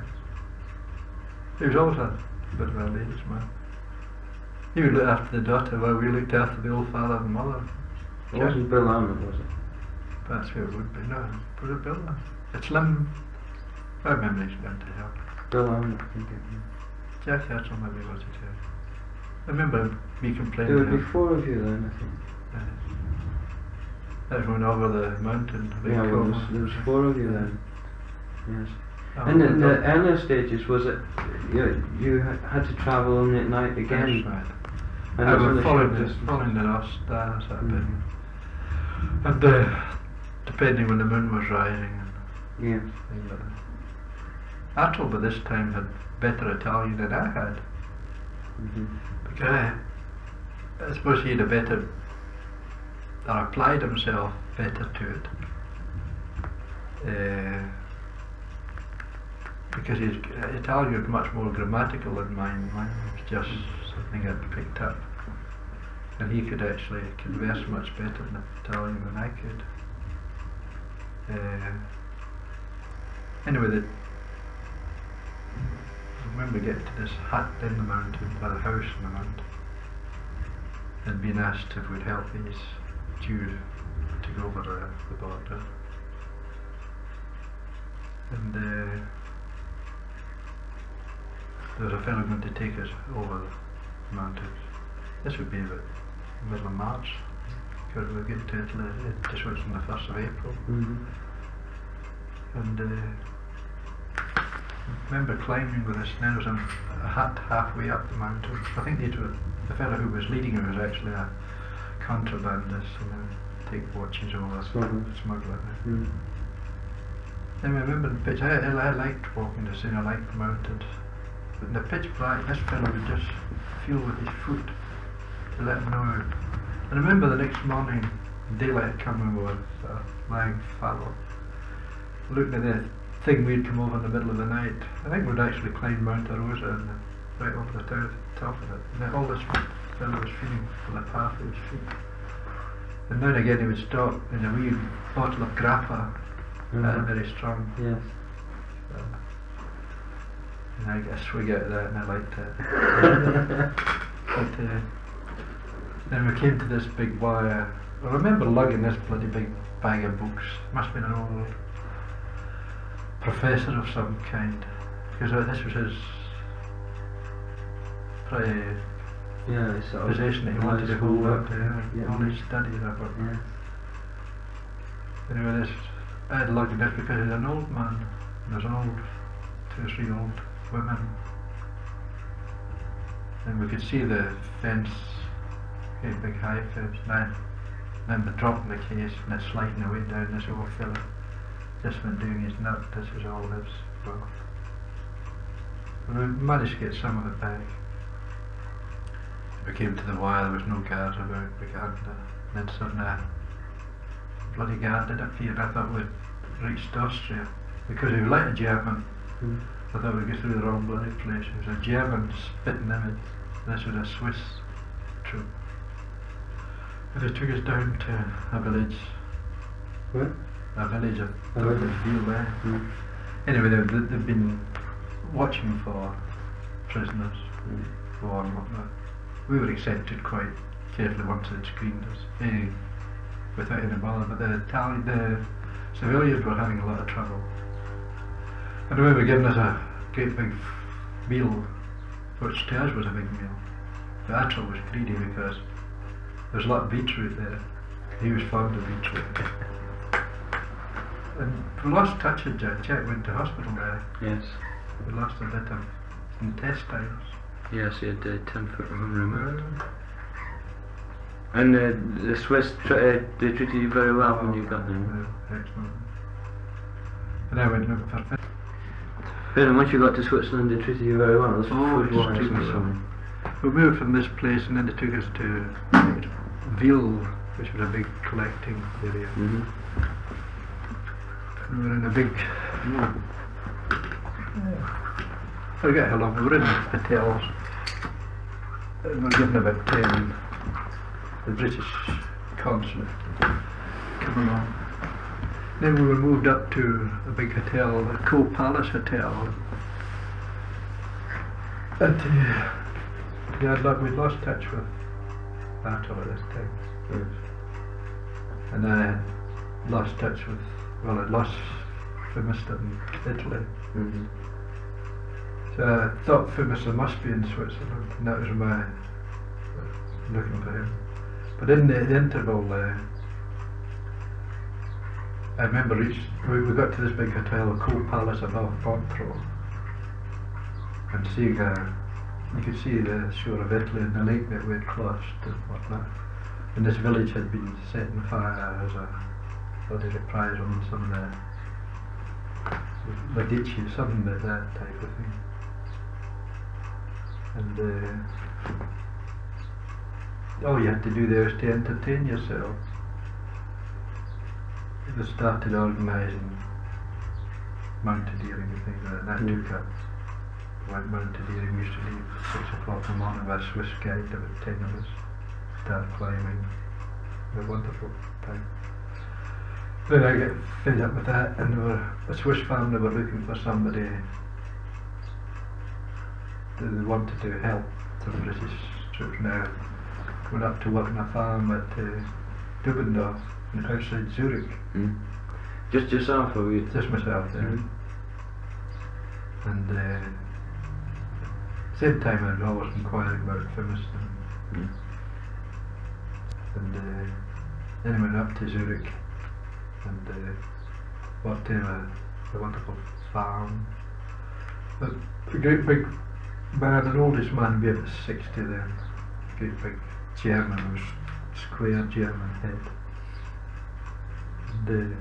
He was always a bit of a ladies' man. He would look after the daughter while we looked after the old father and mother. It wasn't Bill Armand, was it? That's who it would be. No, was it Bill? It's Lim. I remember he's going to help. Bill Armand, I think it Jack Hatchell maybe was it too. I remember me was. complaining. There would to be him. 4 of you then, I think. That went over the mountain. The big Yeah, well, coma. there was 4 of you then. Yes. Oh, And in the well, earlier stages, was it you had to travel only at night again? That's right. And I it was on was the following short the, distance. following the North Stars that Mm. bit. And depending when the moon was rising and Yeah. things like that. Atchell by this time had better Italian than I had. Mm-hmm. Because I suppose he had a better, or applied himself better to it. Because his Italian was much more grammatical than mine. Mine was just something I'd picked up. And he could actually converse much better in Italian than I could. Anyway, I remember getting to this hut in the mountain, or the house in the mountain, and being asked if we'd help these Jews to go over the border. And there was a fellow going to take us over the mountains. This would be about the middle of March, because we were getting to Italy, to Switzerland the 1st of April. Mm-hmm. And I remember climbing with us, and there was a hut halfway up the mountain. I think the fellow who was leading it was actually a contrabandist, and take watches over smuggler. Mm. And I remember the pitch, I liked walking the scene, I liked the mountains. But in the pitch black, this fellow would just feel with his foot to let him know. And I remember the next morning, daylight had come and we were lying fallow, looking at the thing we'd come over in the middle of the night. I think we'd actually climbed Mount Rosa and right over the top of it. And all this fellow was feeling for the path of his feet. And now and again he would stop in a wee bottle of grappa, very strong. Yes. And I got a swig out of that and I liked it. But then we came to this big wire. I remember lugging this bloody big bag of books. Must have been an old professor of some kind. Because this was his probably Yeah, it's sort of possession that he wanted to hold up to. All his studies of it. Yeah. Anyway, I had lugged this because he's an old man. And there's an old, 2 or 3 old women. And we could see the fence, a big high fence. And then we dropped in the case and it's sliding away down. This old fella just went doing his nut. This was all this. Well, we managed to get some of it back. We came to the wire, there was no guards about. We got and then suddenly a bloody guard did appear. I thought we'd reached Austria because we let a German. Mm. I thought we'd go through the wrong bloody place. It was a German spitting image. This was a Swiss troop. And they took us down to a village. What? A village of A village. Ville there. Mm. Anyway, they've been watching for prisoners, war and whatnot. We were accepted quite carefully once they'd screened us, without any bother, but the civilians were having a lot of trouble. And they were giving us a great big meal, which to us was a big meal. But Atchell was greedy because there was a lot of beetroot there. He was fond of beetroot. And we lost touch with Jack. Jack went to hospital there. Yes. We lost a bit of intestines. Yes, he had 10-foot removed. And the Swiss they treated you very well when you got there. Excellent. And I went looking for fish. But once you got to Switzerland, they treated you very well. Food wise extremely and so well. on. We moved from this place and then they took us to Ville, which was a big collecting area. Mm-hmm. And we were in a big... I forget how long, we were in hotels. And we were given about 10. The British consulate come along. Then we were moved up to a big hotel, the Co Palace Hotel. And Yeah, we'd lost touch with battle at this time. Yes. And I lost touch with, well, I'd lost Fimista in Italy. Mm-hmm. So I thought Fimista must be in Switzerland, and that was my looking for him. But in the interval, I remember we got to this big hotel, the Coal Palace above Montreux, and seeing you could see the shore of Italy and the lake that we had crossed and whatnot. And this village had been set on fire as a bloody reprisal on some of the Medici, something like that type of thing. And all you had to do there was to entertain yourself. They started organising mountaineering and things like that. That took up. Went mountaineering, we used to leave at 6 o'clock in the morning with a Swiss guide, about 10 of us, start climbing. A wonderful time. Then I get fed up with that, and a Swiss family were looking for somebody that they wanted to help the British troops. Now went up to work on a farm at Dubendorf, outside Zurich. Mm. Just yourself, or you? Just myself there. Mm. And same time I was always inquiring about Fimiston. Mm. And then I went up to Zurich and worked in a wonderful farm. But a great big man, an oldest man, be about 60 then, great big German, was square German head. And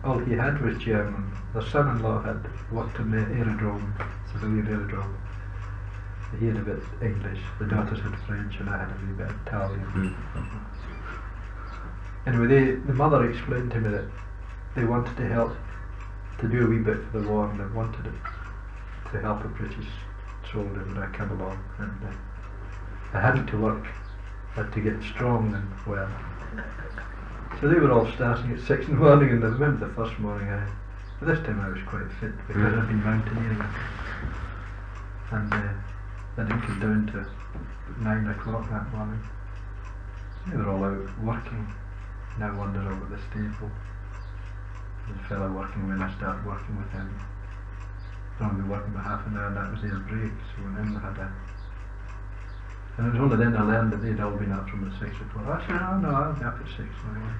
all he had was German. The son-in-law had worked in the aerodrome, civilian aerodrome. He had a bit English, the daughters had French, and I had a wee bit Italian. Mm. Anyway, the mother explained to me that they wanted to help, to do a wee bit for the war, and they wanted it to help a British soldier when I came along. And I hadn't to work, I had to get strong and well. So they were all starting at 6 in the morning, and I remember the first morning by this time I was quite fit because I'd been mountaineering. And I didn't come down to 9 o'clock that morning. They were all out working. And I wandered over the stable. There's a fellow working when I started working with him. I'd only been working for half an hour, and that was their break. So when then they had and it was only then I learned that they'd all been up from at 6 o'clock. I said, oh no, I'll be up at 6 now.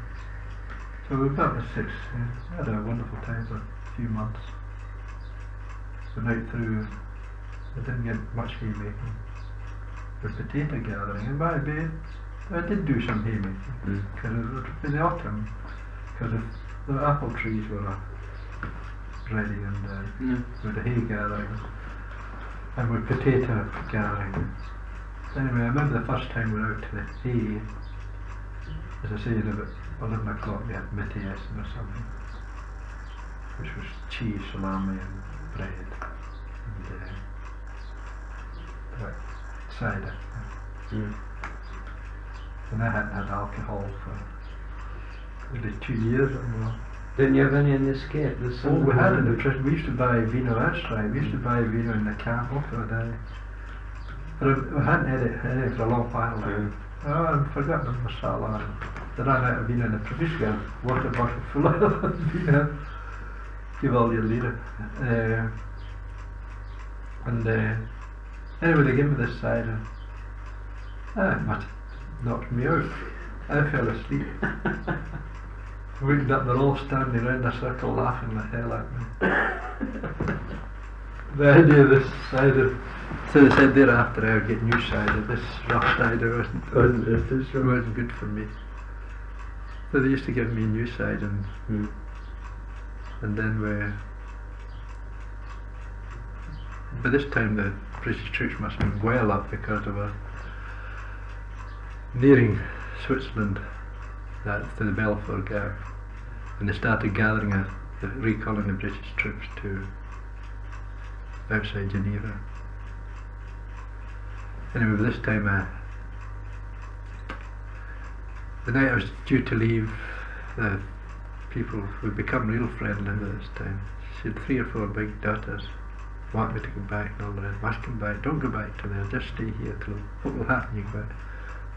So we got up at 6. Yeah. I had a wonderful time for a few months. Went out through. I didn't get much haymaking. The potato gathering, and by the way, I did do some haymaking because in the autumn, because the apple trees were ready, and with the hay gathering and with potato gathering. Anyway, I remember the first time we were out to the hay. As I say, at about 11 o'clock they had Mitteessen or something, which was cheese, salami, and bread. And, cider. Mm. And I hadn't had alcohol for nearly 2 years or more. Didn't you have any in the skate? Oh, we had in the prison. We used to buy vino outside. We used to buy vino in the camp for a day. But I hadn't had it for a long while now. Oh, I'd forgotten the masala. They ran out of vino in the prison. We used to get a water bottle full of vino. Give all your leader. Anyway, they gave me this cider. It must have knocked me out. I fell asleep. Waking up, they're all standing round a circle laughing the hell at me. The idea of this cider. So they said thereafter I would get new cider. This rough cider wasn't good for me. So they used to give me new cider, and then by this time the British troops must have been well up because they were nearing Switzerland, that's to the Belfort Gap, and they started gathering recalling the British troops to outside Geneva. Anyway, by this time the night I was due to leave, the people would become real friendly by this time. She had 3 or 4 big daughters, want me to go back and all the rest. Must come back, don't go back to there, just stay here till what will happen you go back.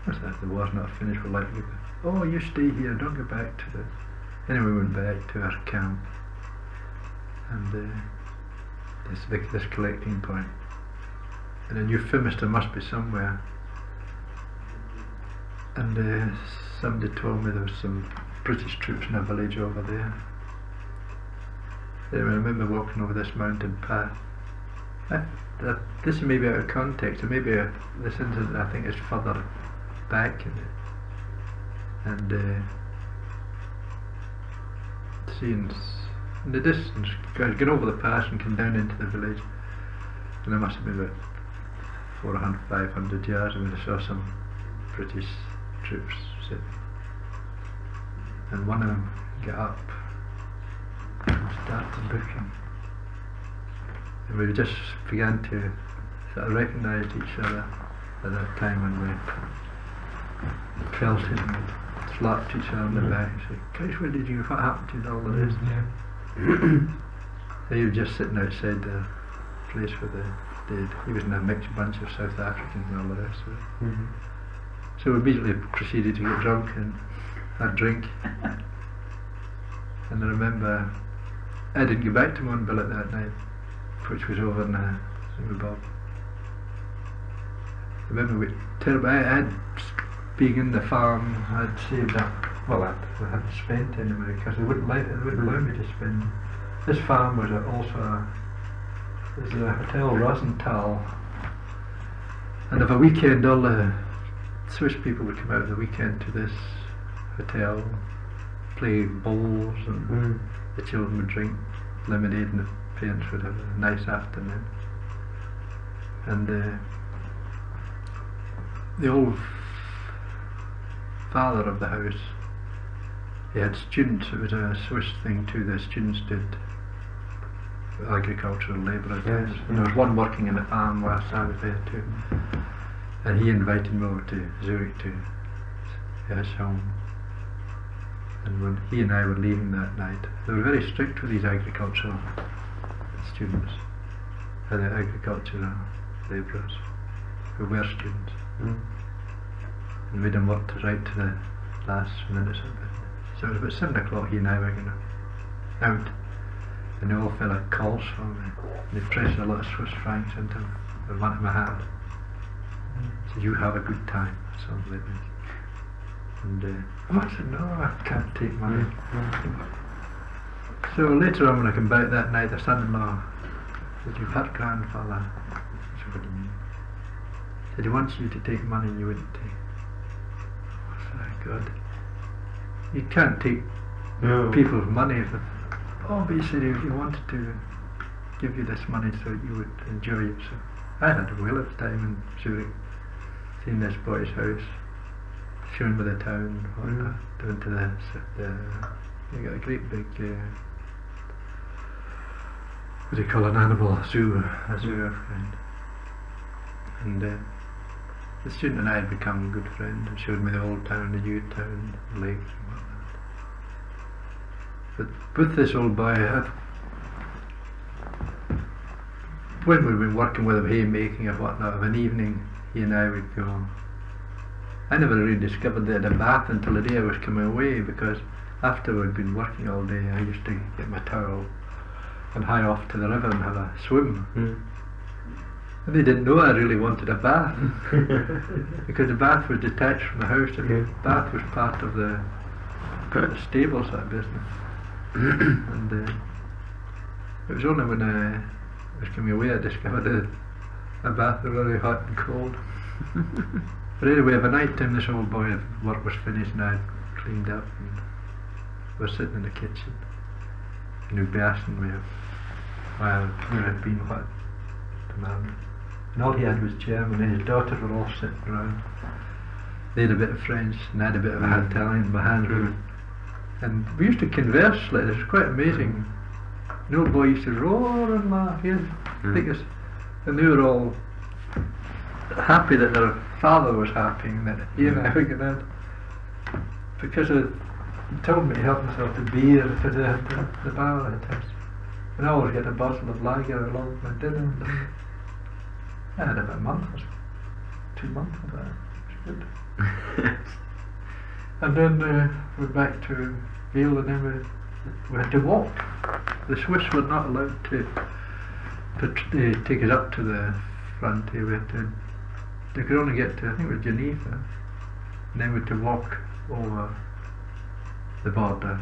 I said, the war's not finished, we'll let you go. Oh, you stay here, don't go back to this. Anyway, we went back to our camp, and this collecting point. And I knew Fimister must be somewhere. And somebody told me there was some British troops in a village over there. Anyway, I remember walking over this mountain path. This may be out of context, or maybe this incident I think is further back in it. And seeing in the distance, I got over the pass and came down into the village, and there must have been about 400, 500 yards, and I saw some British troops sitting, and one of them got up and started looking, and we just began to sort of recognise each other at that time when we felt it and slapped each other on the back and said, "Gosh, where did you, what happened to all of this?" So he was just sitting outside the place where they did. He was in a mixed bunch of South Africans and all the rest of it. So we immediately proceeded to get drunk and have drink. And I remember I didn't get back to Mount Billet that night, which was over in Bob. I remember I had being in the farm, I'd saved up, well I hadn't spent anyway because they wouldn't allow me to spend. This farm was also a Hotel Rosenthal, and of a weekend all the Swiss people would come out of the weekend to this hotel, play bowls, and the children would drink lemonade and the parents would have a nice afternoon. And the old father of the house, he had students. It was a Swiss thing too. The students did agricultural labour at times. And there was one working in the farm whilst I was there too. And he invited me over to Zurich to his home. And when he and I were leaving that night, they were very strict with these agricultural students, and the agricultural labourers who were students. And made them work right to the last minutes of it. So it was about 7 o'clock he and I were going out, and the old fella calls for me. And he pressed a lot of Swiss francs into one in my hand. He said, "You have a good time," or something like this. And I said, "No, I can't take money." So later on when I came back that night, the son-in-law said, "You've had grandfather." I said, "What do you mean?" He said, "He wants you to take money and you wouldn't take." I said, "God, you can't take people's money." But he said he wanted to give you this money so you would enjoy it. So I had a whale of a time in Zurich, seeing this boy's house, showing me the town, down to you got a great big, what do you call an animal, a zoo of kind. And the student and I had become good friends, and showed me the old town, the new town, the lakes and whatnot. But with this old boy, when we'd been working with him, haymaking or whatnot, of an evening, he and I would go. I never really discovered they had a bath until the day I was coming away, because after we'd been working all day, I used to get my towel and hie off to the river and have a swim. And they didn't know I really wanted a bath, because the bath was detached from the house. The bath was part of the stable sort of business. And it was only when I was coming away I discovered a bath was very hot and cold. But anyway, by night time this old boy, work was finished and I'd cleaned up and was sitting in the kitchen, and he'd be asking me where I'd been, what the man. And all he had was German, and his daughters were all sitting around. They had a bit of French and I had a bit of Italian. My hands were, and we used to converse like this. It was quite amazing. The old boy used to roar and laugh. He had and they were all happy that their father was happy and that he and I were going out, because he told me he helped himself to beer because they had the bar at the house. And I always get a bottle of lager along with my dinner. I had about a month or so, 2 months of that. It was good. And then we're back to Veal, and then we had to walk. The Swiss were not allowed to take us up to the frontier. They could only get to, I think it was Geneva, and then we had to walk over the border.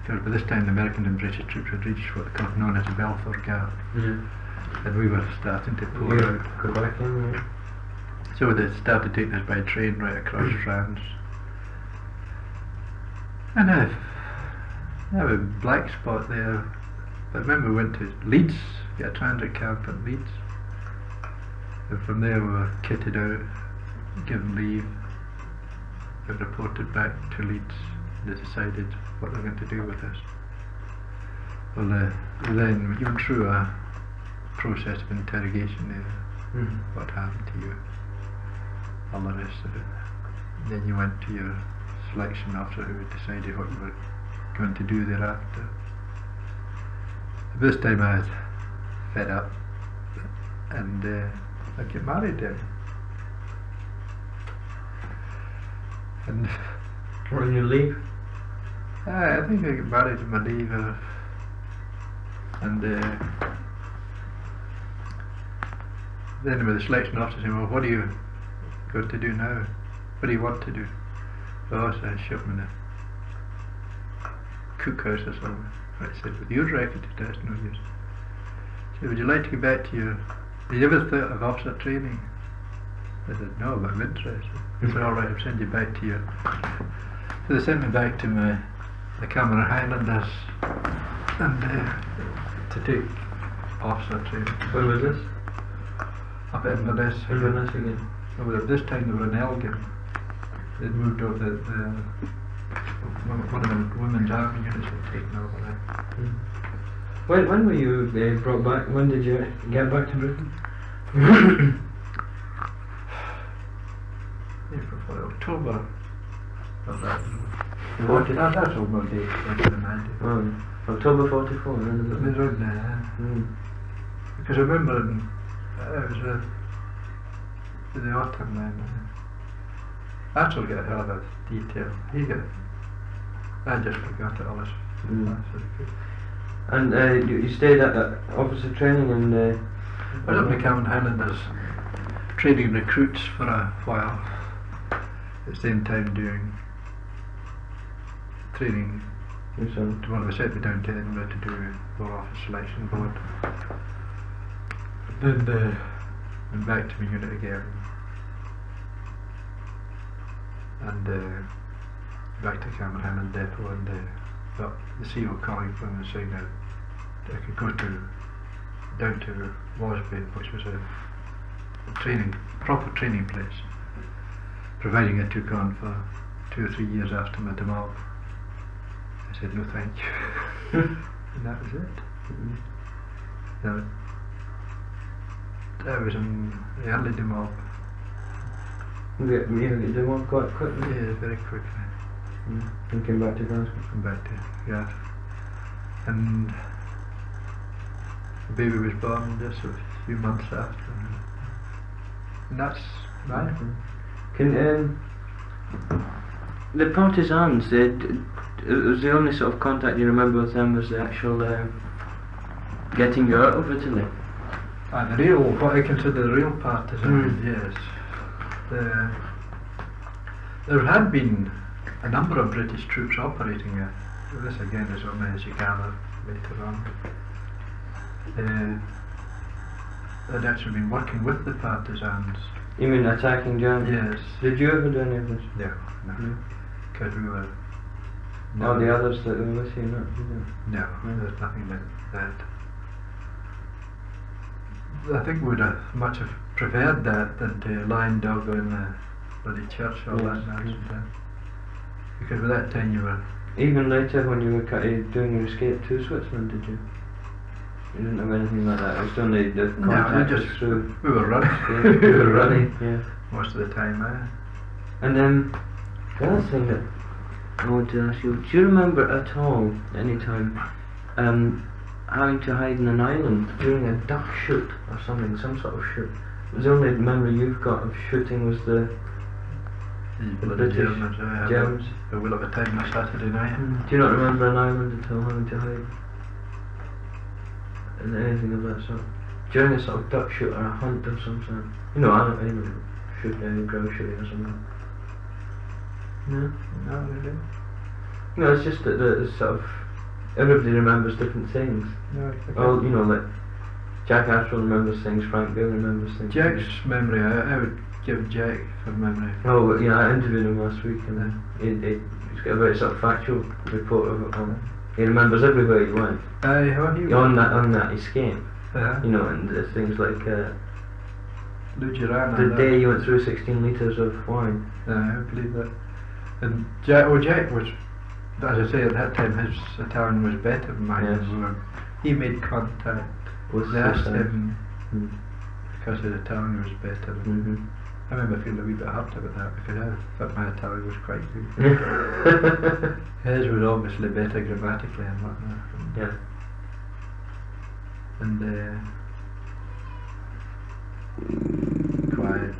Because by this time the American and British troops had reached what they called known as the Balfour Gap, and we were starting to pour out. Go back in, yeah. So they started taking us by train right across France. And I have a black spot there. But I remember we went to Leeds, get a transit camp at Leeds. And from there we were kitted out, given leave, and reported back to Leeds. They decided what they were going to do with us. Well, then we went through a process of interrogation there. What happened to you? All the rest of it. Then you went to your selection officer who decided what you were going to do thereafter. This time I was fed up, and I'd get married then. And when you leave? I think I got married in my leave, and then with the selection officer saying, well, what are you going to do now? What do you want to do? Oh, so I shot him in a cookhouse or something. I said, well, you'd reckon it, that's no use. He said, would you like to go back to your... Have you ever thought of officer training? I said, no, but I'm interested. He said, alright, I'll send you back to your... So they sent me back to the Cameron Highlanders and to take officer training. Where was this? Up at Inverness. Inverness again. Well, this time they were in Elgin. They'd moved over one of the women's army units had taken over there. When were you brought back? When did you get back to Britain? October. Of that. That's all no date, I can imagine. October 44, then. It was around there. Because I remember it was in the autumn then. Actually got a hell of a detail. I just forgot it all. And you stayed at officer training and... I was at the Cameron Highlanders training recruits for a while. At the same time doing training. One of us sent me down to Edinburgh to do War Office Selection Board. Then went back to my unit again. And back to Cameron Highland Depot, and got the CO calling from and saying that I could go down to Wasby, which was a proper training place, providing I took on for 2 or 3 years after my demob. I said no thank you. And that was it. That was in the early demob. You did one quite quickly? Yeah, very quickly. And came back to Glasgow? Come back to, yeah. And the baby was born just a few months after. And that's right. Can the partisans, it was the only sort of contact you remember with them was the actual getting you out of Italy? And the real, what I consider the real partisans, yes. There had been a number of British troops operating there. This again is only as you gather later on. They'd actually been working with the partisans. You mean attacking Germany? Yes. Did you ever do any of this? No. Because we were... All the others that were with you, not? No, there's nothing like that. I think we would have much have preferred that than to line dog in the bloody church all that nonsense. Because by that time you were... Even later when you were doing your escape to Switzerland, did you? You didn't have anything like that? It was only the contact was through... We were running. We were running, yeah. Most of the time, And the other thing that I want to ask you, do you remember at all, any time, having to hide in an island during a duck shoot or something, some sort of shoot. The only memory you've got of shooting was the bloody British Germans. Germans. A will of a time on a Saturday night. Do you not remember an island at all having to hide? And anything of that sort? During a sort of duck shoot or a hunt of some sort? You know, I don't know, shooting a grouse shooting or something. No? No, really. No, it's just that it's sort of everybody remembers different things. No, Oh, you know, like Jack Astral remembers things, Frank Bill remembers things. Jack's memory, I would give Jack for memory. Oh, well, yeah, I interviewed him last week and he's got a very sort of factual report of it. He remembers everywhere he went. He On that escape, uh you know, and things like Lujirana. the day you went through 16 litres of wine. I believe that. And Jack was, as I say, at that time his Italian was better than mine. Yes. So he made contact. Was They asked him Mm. because his Italian was better. Mm-hmm. I remember feeling a wee bit hurt about that because I thought my Italian was quite good. His was obviously better grammatically and whatnot. Yeah. And quiet.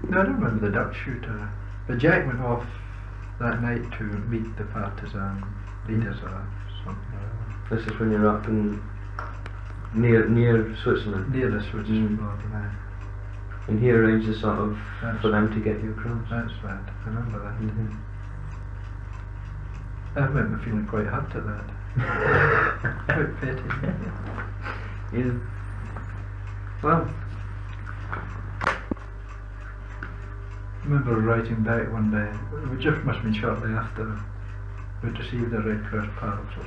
No, I don't remember the duck shooter. But Jack went off that night to meet the partisan leaders or something. This is when you're up in near Switzerland. Near the Switzerland border. And he arranges sort of That's for them to get you across. That's right. I remember that. Mm-hmm. I remember feeling quite hurt at that. Quite petty. Yeah. Well, I remember writing back one day, it just must have been shortly after we'd received the Red Cross parcel.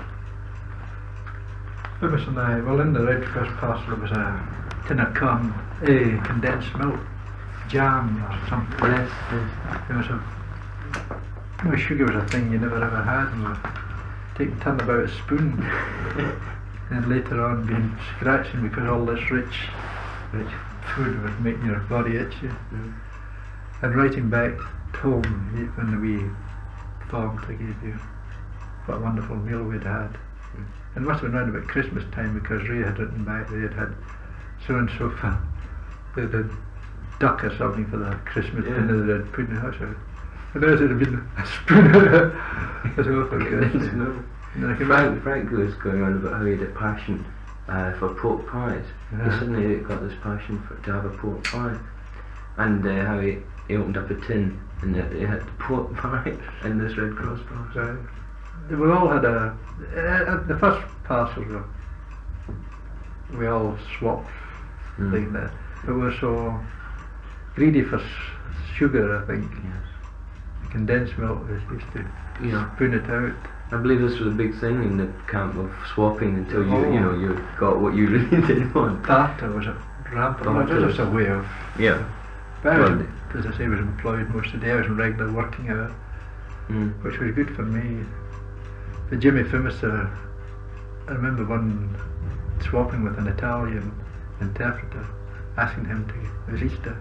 Lewis and I, well, in the Red Cross parcel was a tin of condensed milk, jam or something. yes. It was sugar was a thing you never ever had, and we taking turn about a spoon. And later on being scratching because all this rich food was making your body itchy. Mm. And writing back home when the wee form I gave you, what a wonderful meal we'd had. And it must have been around about Christmas time because Ray had written back they had so and so for the duck or something for the Christmas dinner that they'd put in the house. And there had been a spoon of it. That's awful good. No. Frank was going on about how he had a passion for pork pies. Yeah. He suddenly got this passion to have a pork pie. And how he opened up a tin and he had the pork pie and this Red Cross box. Right. We all had the first parcel we all swapped like that. But we were so greedy for sugar, I think. Yes. Condensed milk, we used to Yeah. spoon it out. I believe this was a big thing in the camp of swapping until you got what you really did want. Barter was a rampant. Barter It was was- just a way of. Yeah. But I was, Well, as I say, I was employed most of the day. I was in regular working hour, which was good for me. But Jimmy Fimister, I remember one swapping with an Italian interpreter, asking him to, it was Easter,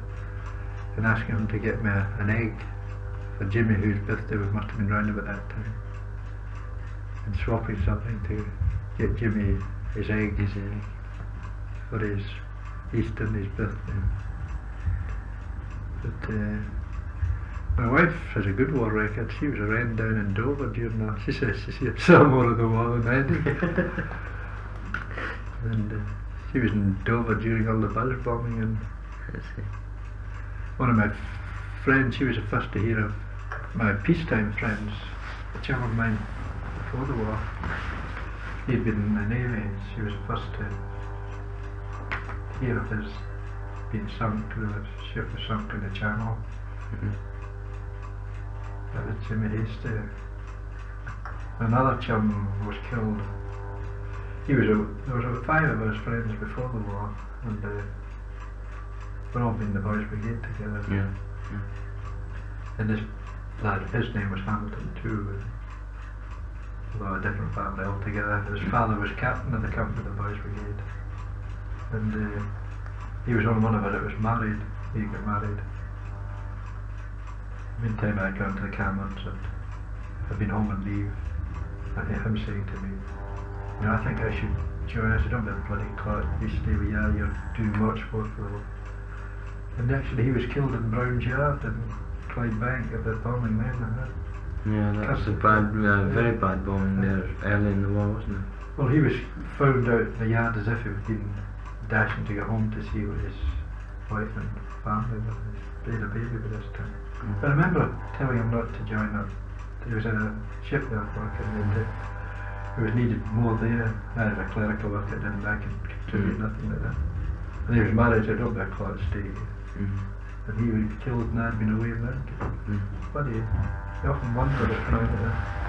and asking him to get me an egg for Jimmy, whose birthday must have been round about that time, and swapping something to get Jimmy his egg for his Easter and his birthday. But my wife has a good war record. She was around down in Dover during that. She says she saw more of the war than I did. And she was in Dover during all the buzz bombing, and one of my friends, she was the first to hear of my peacetime friends, a chum of mine before the war. He'd been in the Navy, and she was the first to hear of his being sunk, the ship was sunk in the Channel. That was Jimmy Hasty. Another chum was killed. There was about 5 of us friends before the war, and we'd all been in the Boys Brigade together. Yeah. And this lad, his name was Hamilton too, although a different family altogether. His father was captain of the company of the Boys Brigade, and he was only one of us that was married. He got married. Meantime, I'd gone to the Camerons and I'd been home on leave, and him saying to me, You know, I think I should join. I said, don't be a bloody clot. You stay with you. You're doing much for it. And actually, he was killed in Brown's Yard in Clydebank of the bombing then. Yeah, that was a bad, very bad bombing there early in the war, wasn't it? Well, he was found out in the yard as if he had been dashing to go home to see what his wife and family were. They had a baby by this time. I remember telling him not to join up. There was a shipyard worker and it was needed more there. I was a clerical worker, didn't I could contribute nothing like that. And he was married, so I don't be a clot, stay here. And he was killed and I'd been away with that. Bloody, I often wonder what's going on with that.